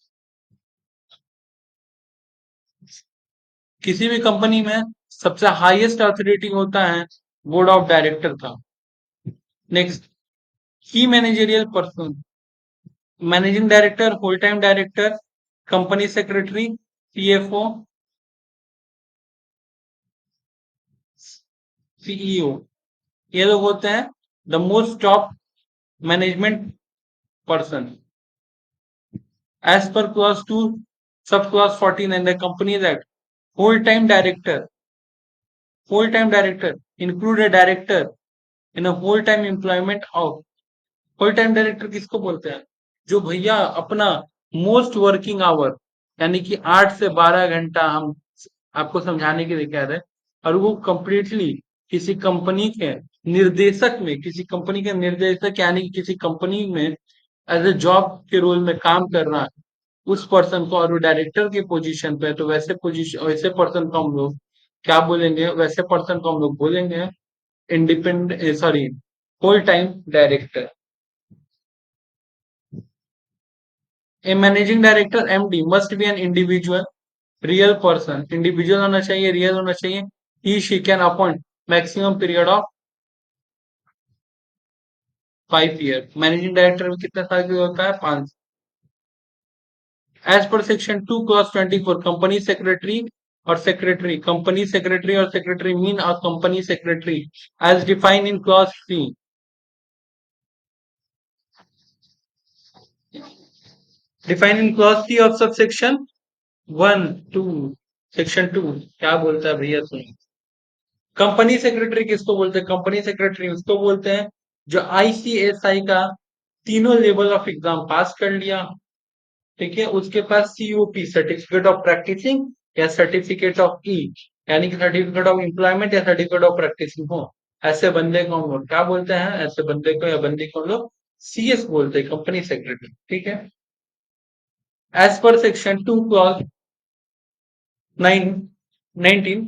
किसी भी कंपनी में सबसे हाईएस्ट अथॉरिटी होता है बोर्ड ऑफ डायरेक्टर का। Next, key managerial person, managing director, whole time director, company secretary, CFO, CEO, ये लोग होते हैं the most top management person as per clause 2 sub clause 49 the companies act. Whole time director, whole time director include a director in a whole time employment of. Full time director किसको बोलते हैं? जो भैया अपना most working hour, यानी कि 8 से 12 घंटा, हम आपको समझाने के लिए कह रहे हैं, और वो कंप्लीटली किसी कंपनी के निर्देशक में, किसी कंपनी के निर्देशक यानी कि किसी कंपनी में एज ए जॉब के रोल में काम कर रहा है उस पर्सन को, और वो डायरेक्टर की पोजीशन पे है, तो वैसे पोजीशन, वैसे पर्सन को हम लोग क्या बोलेंगे? वैसे पर्सन को हम लोग बोलेंगे independent, sorry, full time director. A managing director MD must be an individual, real person, individual होना चाहिए, रियल होना चाहिए. He she can appoint maximum period of 5 year. Managing director में कितने साल के होता है? 5. As per section 2 clause 24 company secretary और सेक्रेटरी, कंपनी सेक्रेटरी और सेक्रेटरी mean a company secretary as defined in clause 3. Defined in clause 3 of सब सेक्शन 1 2. सेक्शन 2 क्या बोलता है भैया सुनिए. कंपनी सेक्रेटरी किसको बोलते हैं? कंपनी सेक्रेटरी उसको बोलते हैं जो आईसीएसआई का तीनों लेवल ऑफ एग्जाम पास कर लिया, ठीक है, उसके पास सीओपी, सर्टिफिकेट ऑफ प्रैक्टिसिंग, या सर्टिफिकेट ऑफ ई, यानी कि सर्टिफिकेट ऑफ एम्प्लॉयमेंट या सर्टिफिकेट ऑफ प्रैक्टिसिंग हो. ऐसे बंदे को हम लोग क्या बोलते हैं? ऐसे बंदे को या बंदी को हम लोग सीएस बोलते हैं, कंपनी सेक्रेटरी, ठीक है. As per section 2 clause 19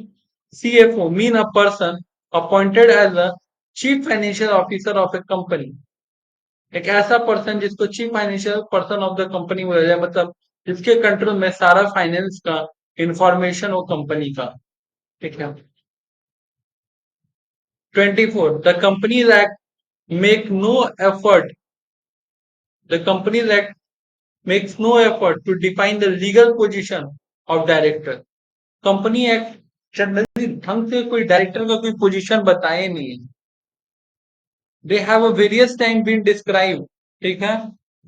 CFO mean a person appointed as a chief financial officer of a company. एक ऐसा पर्सन जिसको chief financial person of the company बोला जाए, मतलब जिसके कंट्रोल में सारा फाइनेंस का इंफॉर्मेशन हो कंपनी का, ठीक है. 24 the companies act make no effort, the companies act makes no effort to define the legal position of director. Company act generally ढंग से कोई डायरेक्टर का कोई पोजीशन बताए नहीं है. They have a various time been describe, ठीक है.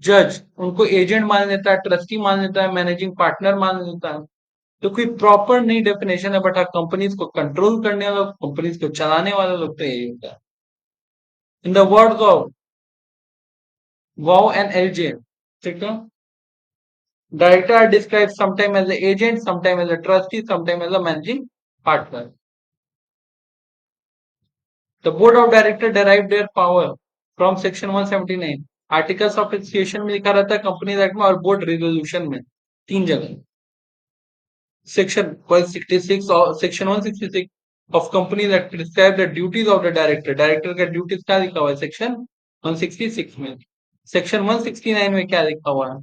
जज उनको एजेंट मान लेता है, ट्रस्टी मान लेता है, मैनेजिंग पार्टनर मान लेता है. तो कोई प्रॉपर नहीं डेफिनेशन है, बट हाँ कंपनीज को कंट्रोल करने वाला, कंपनीज को चलाने वाला लोग तो यही होता है. इन द वर्ड्स ऑफ वाओ एंड एलजे, ठीक है, director are describe sometime as agent, sometime as a trustee, sometime as a managing partner. The board of director derived their power from section 179. Articles of association में लिखा रहता है, companies act में, और board resolution में, तीन जगह. Section 166 और section 166 of companies act describe the duties of the director. Director का ड्यूटीज क्या लिखा हुआ है सेक्शन 166 में. सेक्शन 169 में क्या लिखा हुआ है?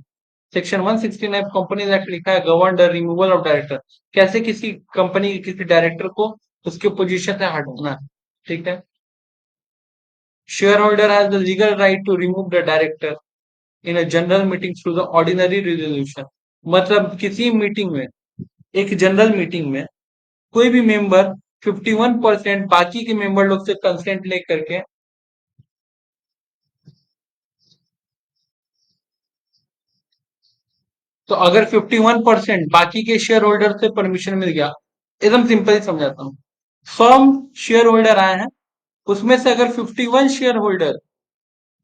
सेक्शन 169 कंपनीज एक्ट लिखा है govern the removal of director. कैसे किसी कंपनी के किसी डायरेक्टर को उसके पोजीशन से हटाना है, ठीक है. Shareholder has the legal right to remove the director in a general meeting through the ordinary resolution. मतलब किसी मीटिंग में, एक जनरल मीटिंग में कोई भी मेंबर 51% बाकी के मेंबर लोग से कंसेंट लेकर के, तो अगर 51% बाकी के शेयर होल्डर से परमिशन मिल गया, एकदम सिंपल ही समझाता हूँ. फर्म शेयर होल्डर आए हैं, उसमें से अगर 51 शेयर होल्डर,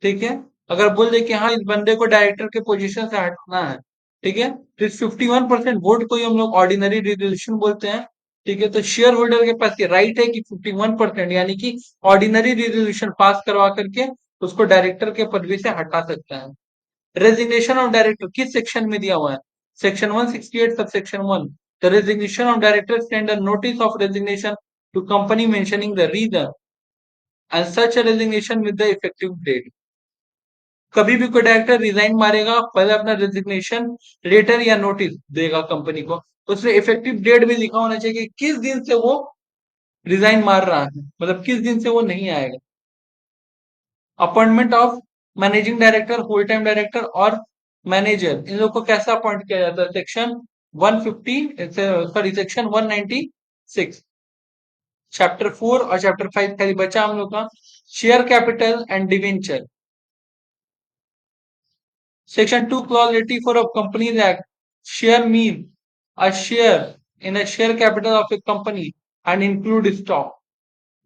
ठीक है, अगर बोल दे कि हाँ इस बंदे को डायरेक्टर के पोजीशन से हटाना है, ठीक है, तो इस 51% वोट को ही हम लोग ऑर्डिनरी रेजोल्यूशन बोलते हैं, ठीक है. तो शेयर होल्डर के पास ये राइट है कि 51% यानी कि ऑर्डिनरी रेजोल्यूशन पास करवा करके उसको डायरेक्टर के पदवी से हटा सकता है. रेजिग्नेशन ऑफ डायरेक्टर किस सेक्शन में दिया हुआ है? Section 168 sub section 1. The resignation of director send a notice of resignation to company mentioning the reason and such a resignation with the effective date. कभी भी कोई डायरेक्टर रिजाइन मारेगा, पहले अपना रेजिग्नेशन लेटर या नोटिस देगा कंपनी को, उसमें इफेक्टिव डेट भी लिखा होना चाहिए कि किस दिन से वो रिजाइन मार रहा है, मतलब किस दिन से वो नहीं आएगा. Appointment of managing director, whole time director और मैनेजर, इन लोग को कैसा अपॉइंट किया जाता है? सेक्शन 150, सॉरी सेक्शन 196, चैप्टर 4 और चैप्टर 5 खाली बचा हम लोग का। Share capital and debenture, section 2 clause 84 of companies act, share mean a share in a share capital of A company and include stock.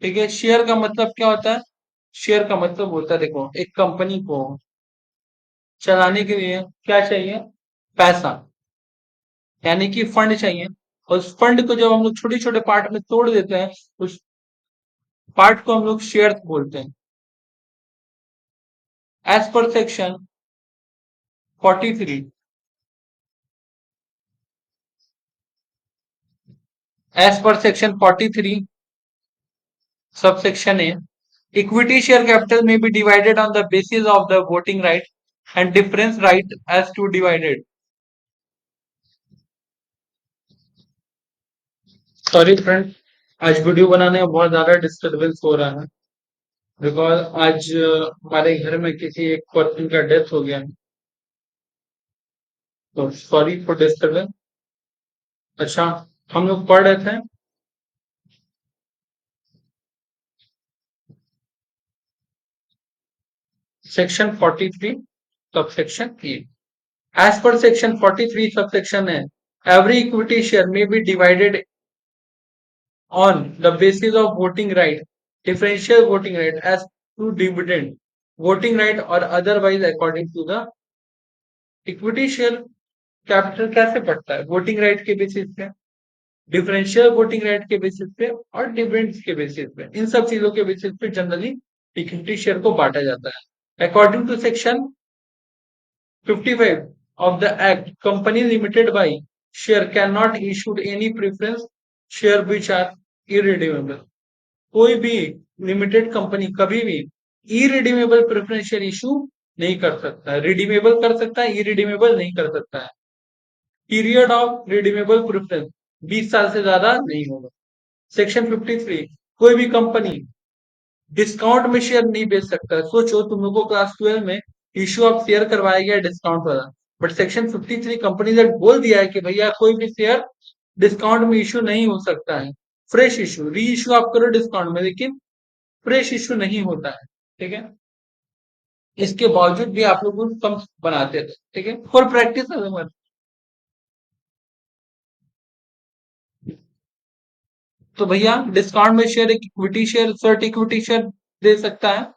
ठीक है, शेयर का मतलब क्या होता है? शेयर का मतलब होता है, देखो, एक कंपनी को चलाने के लिए क्या चाहिए? पैसा, यानी कि फंड चाहिए। और उस फंड को जब हम लोग छोटे छोटे पार्ट में तोड़ देते हैं, उस पार्ट को हम लोग शेयर बोलते हैं। As per section 43, as per section 43 subsection A, equity share capital may be divided on the basis of the voting right and difference right as to divided। Sorry friend, आज video बनाने में बहुत ज्यादा disturbance हो रहा है, because आज हमारे घर में किसी एक पर्सन का डेथ हो गया है, तो सॉरी फॉर डिस्टरबेंस। अच्छा, हम लोग पढ़ रहे थे सेक्शन 43 सबसेक्शन ए। एज पर सेक्शन 43 सबसेक्शन है, every equity share may be divided on the basis of voting right, differential voting right as to dividend, voting right or otherwise according to the equity share capital कैसे बढ़ता है? Voting right के basis पे, differential voting right के basis पे और dividends के basis पे, इन सब चीजों के बेसिस पे जनरली इक्विटी शेयर को बांटा जाता है। According to section 55 of the act, company limited by share cannot issue any preference share which are irredeemable। कोई भी लिमिटेड कंपनी कभी भी इरिडीमेबल प्रेफरेंस शेयर इशू नहीं कर सकता है। रिडीमेबल कर सकता है, इरिडीमेबल नहीं कर सकता है। पीरियड ऑफ रिडीमेबल प्रेफरेंस 20 साल से ज्यादा नहीं होगा। सेक्शन 53, कोई भी कंपनी डिस्काउंट में शेयर नहीं बेच सकता है। सोचो, तुम लोगों को क्लास 12 में इश्यू ऑफ शेयर करवाया गया डिस्काउंट वाला, बट सेक्शन 53 कंपनी ने बोल दिया है कि भैया कोई भी शेयर डिस्काउंट में इश्यू नहीं हो सकता है। फ्रेश इश्यू, री इश्यू आप करो डिस्काउंट में, लेकिन फ्रेश इश्यू नहीं होता है। ठीक है, इसके बावजूद भी आप लोग कम बनाते थे। ठीक है, फॉर प्रैक्टिस है। तो भैया डिस्काउंट में शेयर, एक equity share, sweat equity share दे सकता है,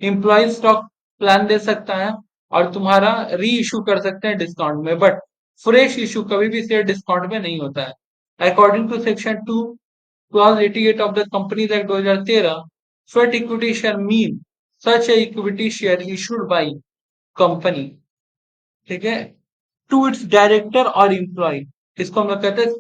एम्प्लॉय स्टॉक प्लान दे सकता है, और तुम्हारा री इशू कर सकते हैं डिस्काउंट में, बट फ्रेश इशू कभी भी शेयर डिस्काउंट में नहीं होता है। According to section 2 clause 88 of the companies act 2013, sweat equity share mean such equity share issued by company, ठीक है, टू इट्स डायरेक्टर और एम्प्लॉय। इसको हम लोग कहते हैं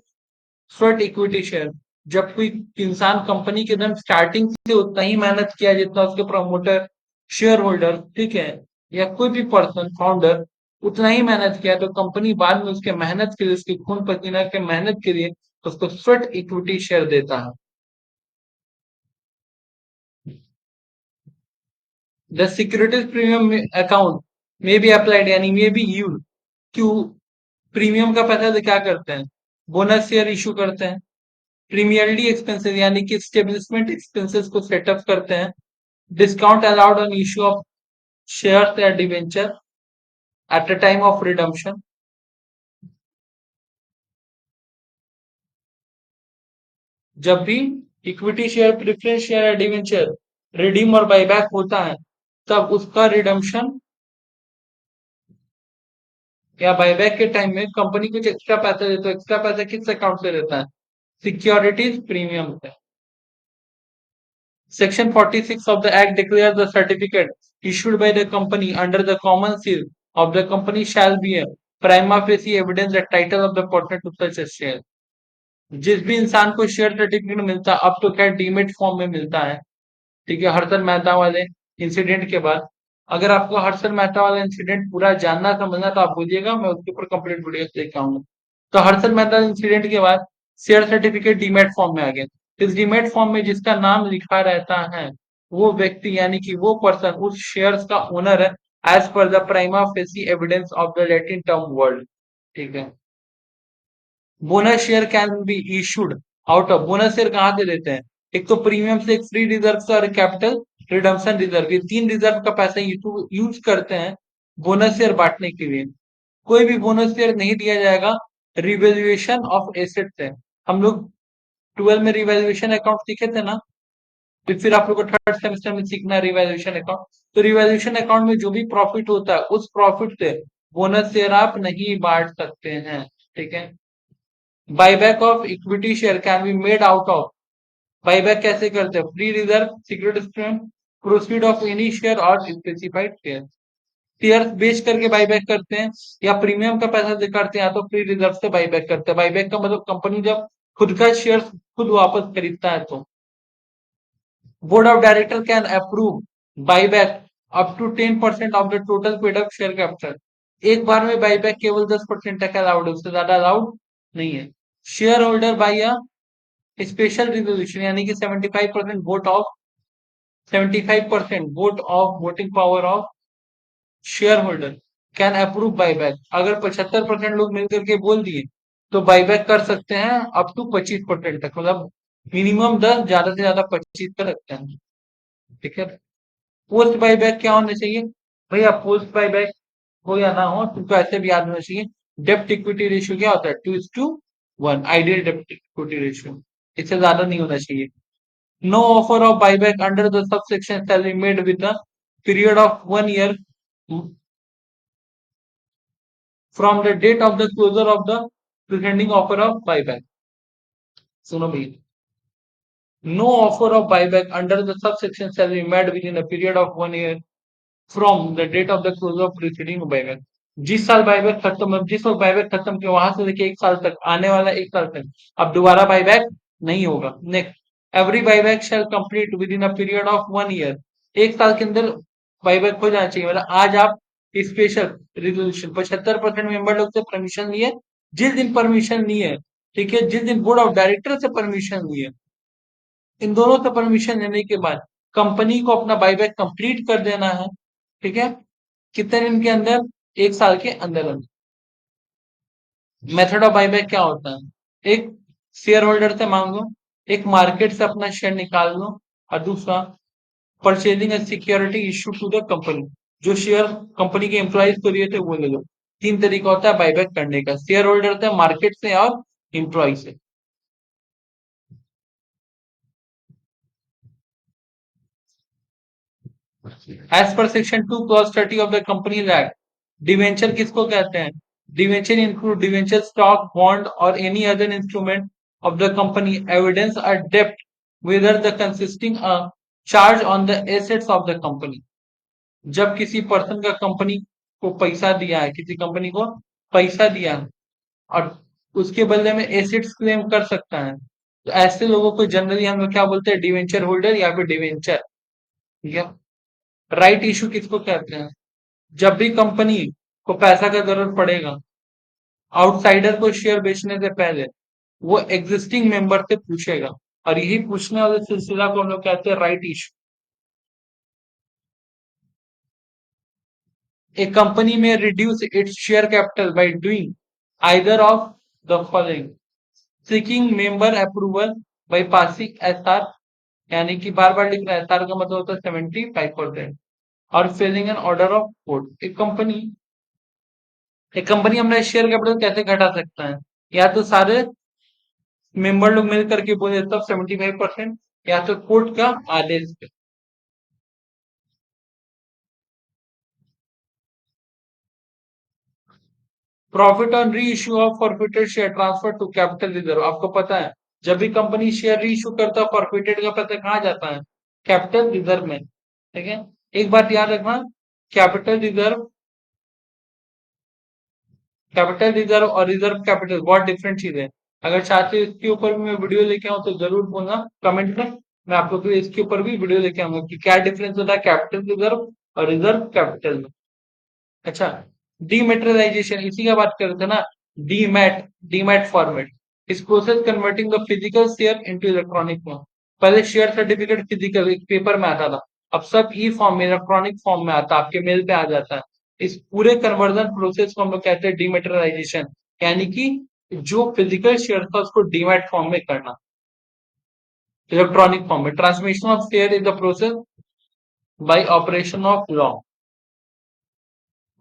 स्वेट इक्विटी शेयर। जब कोई इंसान कंपनी के एकदम स्टार्टिंग से उतना ही मेहनत किया जितना उसके प्रमोटर, शेयर होल्डर, ठीक है, या कोई भी पर्सन फाउंडर उतना ही मेहनत किया, तो कंपनी बाद में उसके मेहनत के लिए, उसके खून पसीना के मेहनत के लिए उसको स्वेट इक्विटी शेयर देता है। द सिक्योरिटीज प्रीमियम अकाउंट में बी अप्लाइड, यानी में बी यूज, क्यों? प्रीमियम का पैसा से क्या करते हैं? बोनस शेयर इशू करते हैं। प्रीमियरली एक्सपेंसेस, यानी कि स्टेब्लिशमेंट एक्सपेंसेस को सेटअप करते हैं। Discount allowed on issue of share या debenture at the time of redemption. जब भी इक्विटी शेयर, प्रेफरेंस शेयर या डिवेंचर रिडीम और बायबैक होता है, तब उसका रिडम्पशन या बायबैक के टाइम में कंपनी कुछ एक्स्ट्रा पैसा देता है। एक्स्ट्रा पैसा किस अकाउंट से देता है? सिक्योरिटीज प्रीमियम से। Section 46 of the Act declares the certificate issued by the company under the common seal of the company shall be a prima facie evidence that title of the partner to such a share। जिस भी इंसान को share certificate मिलता है, अब तो क्या demat form में मिलता है, ठीक है, हर्षद मेहता वाले इंसिडेंट के बाद। अगर आपको हर्षद मेहता वाला इंसिडेंट पूरा जानना समझना तो आप बोलिएगा, मैं उसके ऊपर कंप्लीट वीडियो लेके आऊंगा। तो हर्षद मेहता इंसिडेंट के बाद शेयर सर्टिफिकेट डीमेट फॉर्म में आ गए। इस डीमेट फॉर्म में जिसका नाम लिखा रहता है, वो व्यक्ति यानी कि वो पर्सन उस शेयर्स का ओनर है, as per the prima facie evidence of the Latin term world. ठीक है। Bonus share can be issued out of, bonus share कहाँ से देते हैं? एक तो प्रीमियम से, एक फ्री रिजर्व से, और कैपिटल रिडम्पशन रिजर्व, ये तीन रिजर्व का पैसा यूज करते हैं बोनस शेयर बांटने के लिए। कोई भी बोनस शेयर नहीं दिया जाएगा रिवेल्युएशन ऑफ एसेट से। हम लोग 12 में रिवेल्युएशन अकाउंट सीखे थे ना, फिर आप लोग को थर्ड सेमेस्टर में सीखना है रिवेल्यूशन अकाउंट। तो रिवेल्यूशन अकाउंट में जो भी प्रॉफिट होता है उस प्रॉफिट से बोनस शेयर आप नहीं बांट सकते हैं। ठीक है। Buyback of equity share can be made out of, buyback कैसे करते हैं? Free reserve, secret stream, proceed of any share और स्पेसिफाइड शेयर। शेयर बेच करके बायबैक करते हैं, या प्रीमियम का पैसा दे करते हैं, या तो फ्री रिजर्व से बायबैक करते हैं। बायबैक का मतलब कंपनी जब खुद का शेयर खुद वापस खरीदता है तो। Board of director can approve buyback up to 10% of the total paid up share capital. एक बार में बायबैक केवल 10% तक अलाउड है, उससे ज्यादा अलाउड नहीं है। Share holder by a special resolution, यानी कि 75% vote of voting power of share holder can approve buyback. अगर 75% लोग मिलकर के बोल दिए तो बायबैक कर सकते हैं अप टू 25% तक, मतलब मिनिमम 10, ज्यादा से ज्यादा 25 का रखते हैं। ठीक है। पोस्ट बायबैक क्या होना चाहिए? भैया पोस्ट बायबैक हो या ना हो, तुमको ऐसे भी याद होना चाहिए। डेप्ट इक्विटी रेशियो क्या होता है? 2:1, आइडियल डेप्ट इक्विटी रेशियो। इससे ज्यादा नहीं होना चाहिए। No offer of buyback under the sub section shall be made with the period of 1 year from the date of the closure of the preceding offer of buyback. सुनो भैया, no offer of buyback under the sub section shall be made within a period of 1 year from the date of the close of preceding buyback. जिस साल buyback खत्म, जिस वक्त buyback खत्म किया वहां से लेके 1 साल तक, आने वाला 1 साल तक अब दोबारा बायबैक नहीं होगा। Next, every buyback shall complete within a period of 1 year। 1 साल के अंदर बायबैक हो जाना चाहिए। मतलब आज आप स्पेशल रिजोल्यूशन 75% मेंबर लोग से परमिशन लिए, जिस दिन परमिशन लिए, ठीक है, जिस दिन बोर्ड ऑफ डायरेक्टर से परमिशन लिए, इन दोनों से परमिशन लेने के बाद कंपनी को अपना बायबैक कंप्लीट कर देना है। ठीक है। कितने दिन के अंदर? 1 साल के अंदर अंदर। मेथड ऑफ बायबैक क्या होता है? एक, शेयर होल्डर से मांगो, एक मार्केट से अपना शेयर निकाल लो, और दूसरा purchasing a security issue to the company, जो शेयर कंपनी के एम्प्लॉयज को दिए थे वो ले लो। 3 तरीका होता है बायबैक करने का, शेयर होल्डर से, मार्केट से, और एम्प्लॉय से। As per section 2 clause 30 of the companies act, debenture किसको कहते हैं? Debenture include debenture stock, bond और any other instrument of the company evidence a डेप्ट whether the consisting a charge on the assets of the company. जब किसी person का company को पैसा दिया है, किसी कंपनी को पैसा दिया है और उसके बदले में एसेट्स क्लेम कर सकता है, तो ऐसे लोगों को जनरली हम लोग क्या बोलते हैं? डिवेंचर होल्डर या फिर डिवेंचर। ठीक है। राइट इशू किसको कहते हैं? जब भी कंपनी को पैसा का जरूरत पड़ेगा, आउटसाइडर को शेयर बेचने से पहले वो एग्जिस्टिंग मेंबर से पूछेगा, और यही पूछने वाले सिलसिला को हम लोग कहते हैं right issue. A company may reduce its share capital by doing either of the following: seeking member approval by passing SR, यानी कि बार बार लिख रहा है, SR का मतलब होता है 75%, और filling an order of court. एक कंपनी अपना शेयर कैपिटल कैसे घटा सकता है? या तो सारे मेंबर लोग मिल करके बोले तब 75%, या तो कोर्ट का आदेश पे। Profit on re issue of forfeited share transfer to capital reserve. आपको पता है जब भी कंपनी शेयर री इश्यू करता है, फॉरफिटेड का पैसा कहाँ जाता है? कैपिटल रिजर्व में। ठीक है। एक बात याद रखना, कैपिटल रिजर्व, कैपिटल रिजर्व और रिजर्व कैपिटल बहुत डिफरेंट चीज है। अगर चाहते हो इसके ऊपर भी मैं वीडियो लेके आऊँ तो जरूर बोलना कमेंट में, मैं आप लोग के लिए इसके ऊपर भी वीडियो लेके आऊंगा कि क्या डिफरेंस होता है कैपिटल रिजर्व और रिजर्व कैपिटल में। अच्छा, डीमेटेरियलाइजेशन, इसी का बात करते हैं ना। डीमैट, डीमैट फॉर्मेट, इस process converting the physical share into electronic form. पहले शेयर सर्टिफिकेट फिजिकल एक पेपर में आता था, अब सब ई फॉर्म में, इलेक्ट्रॉनिक फॉर्म में आता है, आपके मेल पे आ जाता है। इस पूरे कन्वर्जन प्रोसेस को हम लोग कहते हैं डिमेटेरियलाइजेशन, यानी कि जो फिजिकल शेयर था उसको डीमैट फॉर्म में करना, इलेक्ट्रॉनिक फॉर्म में। Transmission of share is the process by operation of law.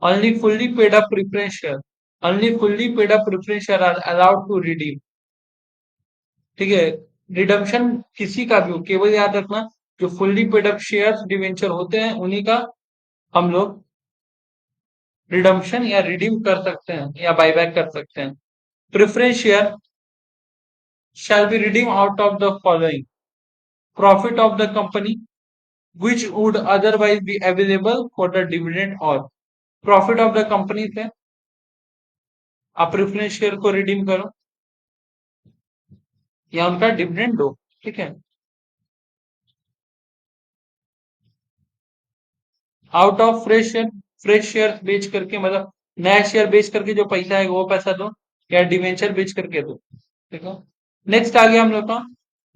Only fully paid up preference share, only fully paid up preference share are allowed to redeem. ठीक है, redemption किसी का भी हो, केवल याद रखना जो fully paid up share debenture होते हैं उन्हीं का हम लोग रिडम्पशन या रिडीम कर सकते हैं या बायबैक कर सकते हैं। Preference share shall be redeemed out of the following: profit of the company which would otherwise be available for the dividend, or profit of the company से आप प्रेफरेंस शेयर को रिडीम करो या उनका डिविडेंड दो। ठीक है, आउट ऑफ फ्रेश शेयर बेच करके, मतलब नया शेयर बेच करके जो पैसा है वो पैसा दो, या डिवेंचर बेच करके दो। ठीक है, नेक्स्ट आ गया हम लोग का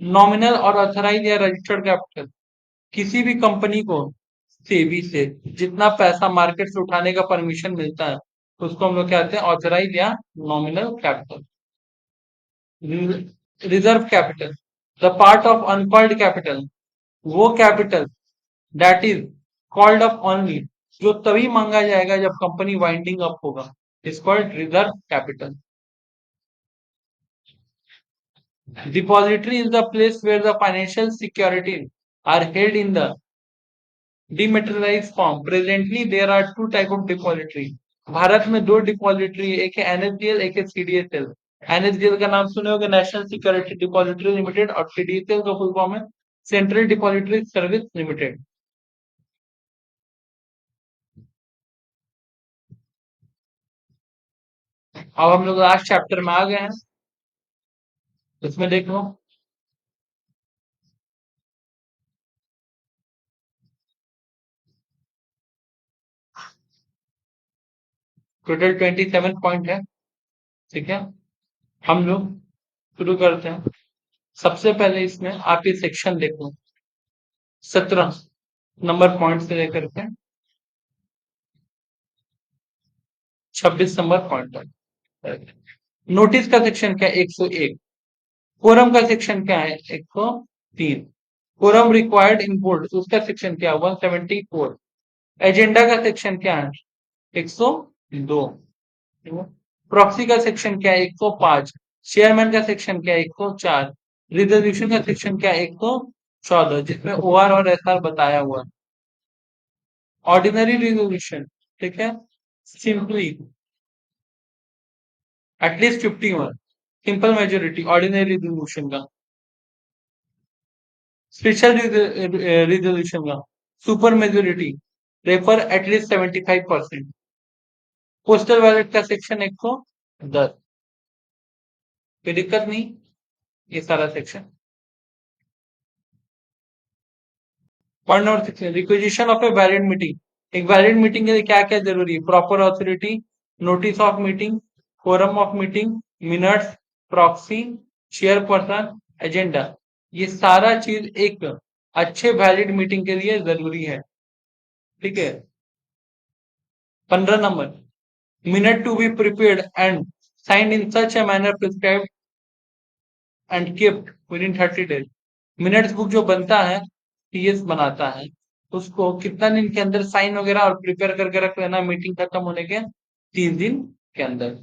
नॉमिनल और ऑथराइज या रजिस्टर्ड कैपिटल। किसी भी कंपनी को सेबी से जितना पैसा मार्केट से उठाने का परमिशन मिलता है तो उसको हम लोग कहते हैं ऑथराइज या nominal capital. Reserve capital, the part of uncalled capital, वो capital that is called up only, जो तभी मांगा जाएगा जब कंपनी वाइंडिंग अप होगा, is called reserve capital. Depository is the place where the financial securities are held in the dematerialised form. Presently there are two type of depository. Bharat में दो depository, एक है एनएसडीएल, एक है सीडीएसएल। एनएसडीएल का नाम सुने होंगे, नेशनल सिक्योरिटी डिपॉजिटरी लिमिटेड, और सीडीएसएल का फुल फॉर्म है सेंट्रल डिपॉजिटरी सर्विस लिमिटेड। अब हम लोग लास्ट चैप्टर में आ गए हैं, इसमें देख लो टोटल 27 पॉइंट है। ठीक है, हम लोग शुरू करते हैं। सबसे पहले इसमें आप ये सेक्शन देखो, 17 नंबर पॉइंट से लेकर के 26 नंबर पॉइंट तक। नोटिस का सेक्शन क्या है? 101। कोरम का सेक्शन क्या है? 103। कोरम रिक्वायर्ड इन बोर्ड, उसका सेक्शन क्या है? 174। एजेंडा का सेक्शन क्या है? 102। प्रॉक्सी का सेक्शन क्या है? 105। चेयरमैन का सेक्शन क्या है? 104। रिजोल्यूशन का सेक्शन क्या है? 114, जिसमें ओआर और एसआर बताया हुआ है। ऑर्डिनरी रिजोल्यूशन, ठीक है, simply at least 51 simple majority ordinary resolution का। स्पेशल रिजोल्यूशन का super majority refer at least 75%। Postal ballot का सेक्शन 110। कोई दिक्कत नहीं, ये सारा section. Point number 6, requisition of a valid meeting. एक वैलिड मीटिंग के लिए क्या क्या जरूरी है? Proper authority, notice of meeting, forum of meeting, minutes, proxy, chairperson, agenda. ये सारा चीज एक अच्छे वैलिड मीटिंग के लिए जरूरी है। ठीक है, 15 number, minute to be prepared and signed in such a manner prescribed and kept within 30 days। Minutes book जो बनता है, पीएस बनाता है, उसको कितना दिन के अंदर साइन वगैरह और प्रिपेयर करके रख लेना, मीटिंग खत्म होने के 3 दिन के अंदर।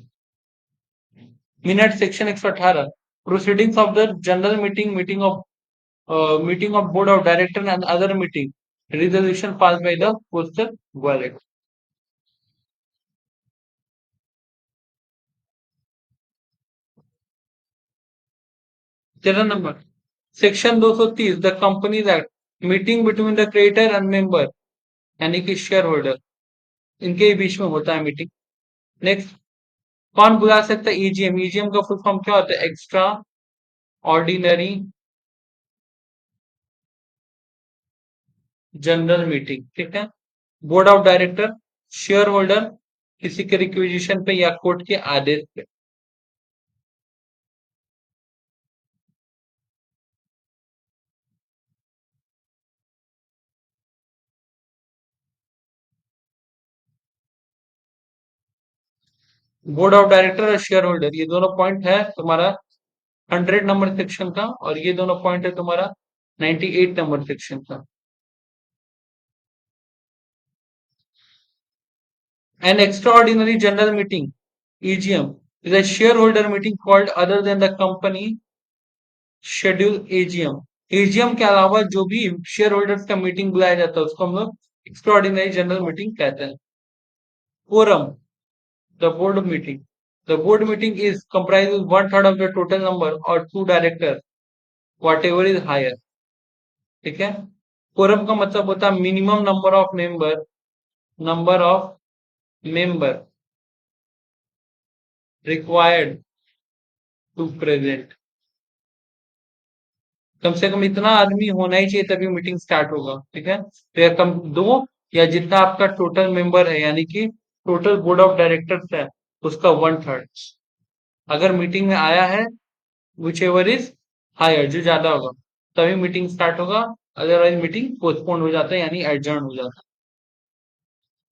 Minute section 118, proceedings of the general meeting, meeting of board of director and other meeting, resolution pass by the postal ballot. 13 number, section 230 the companies act, meeting between the creator and member, यानी कि share holder, इनके बीच में होता है meeting. Next, कौन बुला सकता है ईजीएम? ईजीएम का फुल फॉर्म क्या होता है? Extra ordinary general meeting. ठीक है, board of director, share holder, किसी के रिक्वेजिशन पे या कोर्ट के आदेश पे। बोर्ड ऑफ डायरेक्टर और शेयर होल्डर, ये दोनों पॉइंट है तुम्हारा 100 नंबर सेक्शन का, और ये दोनों पॉइंट है तुम्हारा 98 नंबर सेक्शन का। An extraordinary general meeting (EGM) is a shareholder meeting called other than the company schedule AGM. AGM के अलावा जो भी शेयर होल्डर्स का मीटिंग बुलाया जाता है उसको हम लोग एक्स्ट्राऑर्डिनरी जनरल मीटिंग कहते हैं। Quorum, the board meeting. The board meeting is comprises one third of the total number or two directors, whatever is higher. ठीक है। कोरम का मतलब होता है minimum number of member required to present. कम से कम इतना आदमी होना ही चाहिए तभी मीटिंग स्टार्ट होगा। ठीक है, तो या कम दो, या जितना आपका टोटल मेंबर है, यानी कि टोटल बोर्ड ऑफ डायरेक्टर्स है उसका वन थर्ड अगर मीटिंग में आया है, विच एवर इज हायर, जो ज्यादा होगा तभी मीटिंग स्टार्ट होगा, अदरवाइज मीटिंग पोस्टपोन हो जाता है यानी एडजर्न हो जाता है।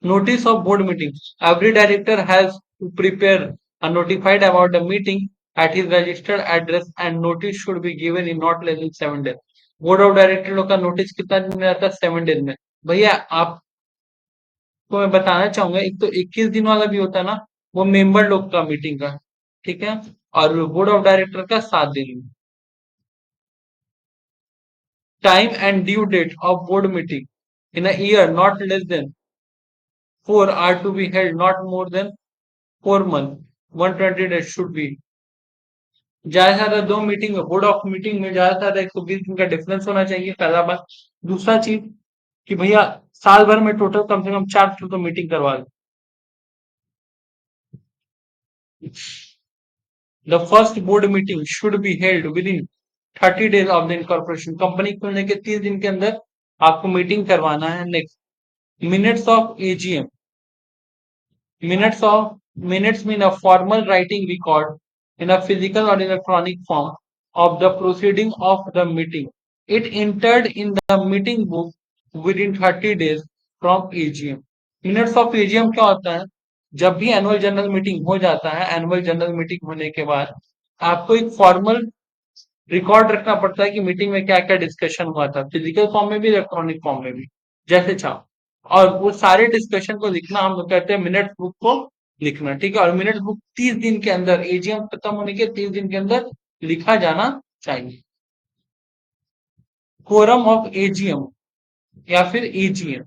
Notice of board meeting. Every director has to prepare a notified about the meeting at his registered address, and notice should be given in not less than 7 days. Board of director लोग का notice कितना दिन में रहता है? 7 days में। भैया आपको मैं बताना चाहूंगा, एक तो 21 दिन वाला भी होता है ना, वो मेंबर लोग का मीटिंग का, ठीक है, और बोर्ड ऑफ डायरेक्टर का 7 दिन में। Time and due date of board meeting in a year not less than 4 are to be held not more than 4 months, 120 days should be। ज्यादा से ज्यादा दो मीटिंग में, बोर्ड ऑफ मीटिंग में ज्यादा से ज्यादा 120 दिन का डिफरेंस होना चाहिए, पहला बात। दूसरा चीज कि भैया साल भर में टोटल कम से कम 4 तो मीटिंग करवा दो। The first board meeting should be held with in 30 days of the incorporation. Company खुलने के 30 दिन के अंदर आपको मीटिंग करवाना है। Next, minutes of AGM. Minutes mean a formal writing record in a physical or electronic form of the proceeding of the meeting. It entered in the meeting book within 30 days from AGM. Minutes of AGM क्या होता है? जब भी annual general meeting हो जाता है, annual general meeting होने के बाद आपको एक फॉर्मल रिकॉर्ड रखना पड़ता है कि मीटिंग में क्या क्या डिस्कशन हुआ था, फिजिकल फॉर्म में भी इलेक्ट्रॉनिक फॉर्म में भी, जैसे चाहो। और वो सारे डिस्कशन को लिखना हम लोग कहते हैं मिनट बुक को लिखना। ठीक है, और मिनट बुक 30 दिन के अंदर, एजीएम खत्म होने के 30 दिन के अंदर लिखा जाना चाहिए। कोरम ऑफ एजीएम या फिर एजीएम,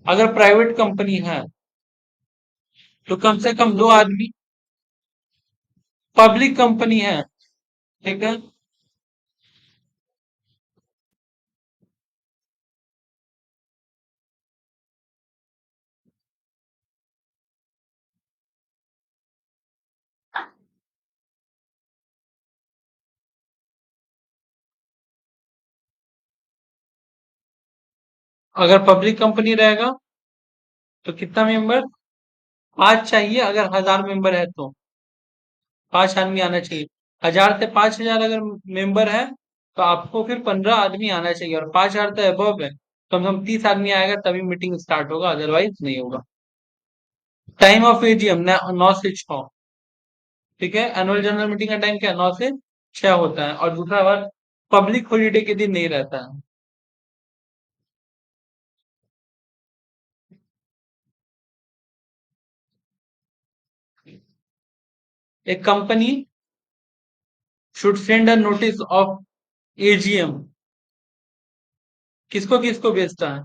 अगर प्राइवेट कंपनी है तो कम से कम 2 आदमी। पब्लिक कंपनी है, ठीक है, अगर पब्लिक कंपनी रहेगा तो कितना मेंबर? 5 चाहिए। अगर 1000 मेंबर है तो 5 आदमी आना चाहिए। 1000 से 5000 अगर मेंबर है तो आपको फिर 15 आदमी आना चाहिए, और 5000 तो अबव है, कम से कम 30 आदमी आएगा तभी मीटिंग स्टार्ट होगा, अदरवाइज नहीं होगा। टाइम ऑफ एजीएम 9 से 6। ठीक है, एनुअल जनरल मीटिंग का टाइम क्या 9 से 6 होता है, और दूसरा बात पब्लिक हॉलीडे के दिन नहीं रहता है। एक company should send a notice of AGM किसको किसको भेजता है?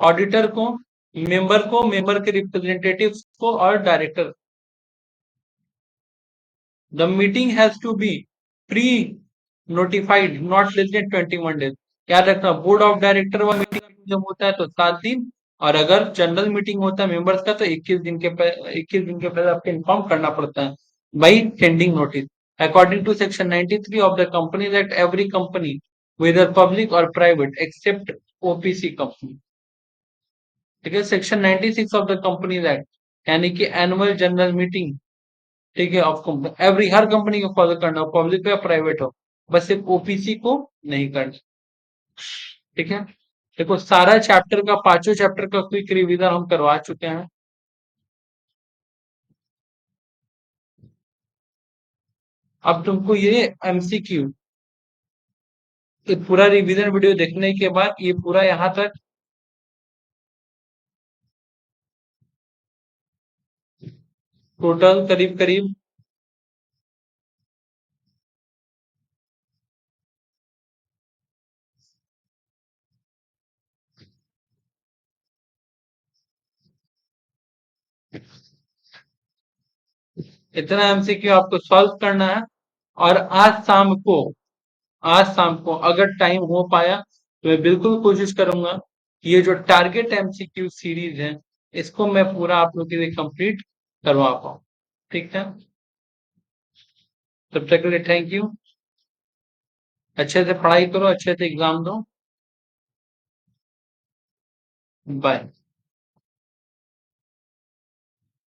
ऑडिटर को, मेंबर के रिप्रेजेंटेटिव्स को, और director. The meeting has to be pre notified not less than 21 days. याद रखना, बोर्ड ऑफ डायरेक्टर वाला मीटिंग जब होता है तो 7 दिन, और अगर जनरल मीटिंग होता है मेंबर्स का तो 21 दिन के पहले आपको इन्फॉर्म करना पड़ता है by sending notice. According to section 93 of the companies act, every company whether public और प्राइवेट एक्सेप्ट ओपीसी कंपनी, ठीक है, section 96 of the companies act, यानी कि एनुअल जनरल मीटिंग, ठीक है, ऑफ कंपनी एवरी, हर कंपनी को फॉलो करना हो, पब्लिक हो या प्राइवेट हो, बस सिर्फ ओपीसी को नहीं करना। ठीक है, देखो सारा चैप्टर का, पांचों चैप्टर का क्विक रिवीजन हम करवा चुके हैं। अब तुमको ये एमसीक्यू, ये पूरा रिवीजन वीडियो देखने के बाद ये पूरा यहाँ तक टोटल करीब करीब इतना एमसीक्यू आपको सॉल्व करना है। और आज शाम को अगर टाइम हो पाया तो मैं बिल्कुल कोशिश करूंगा कि ये जो टारगेट एमसीक्यू सीरीज है इसको मैं पूरा आप लोग के लिए कंप्लीट करवा पाऊँ। ठीक है, तब तक के लिए थैंक यू। अच्छे से पढ़ाई करो, अच्छे से एग्जाम दो। बाय।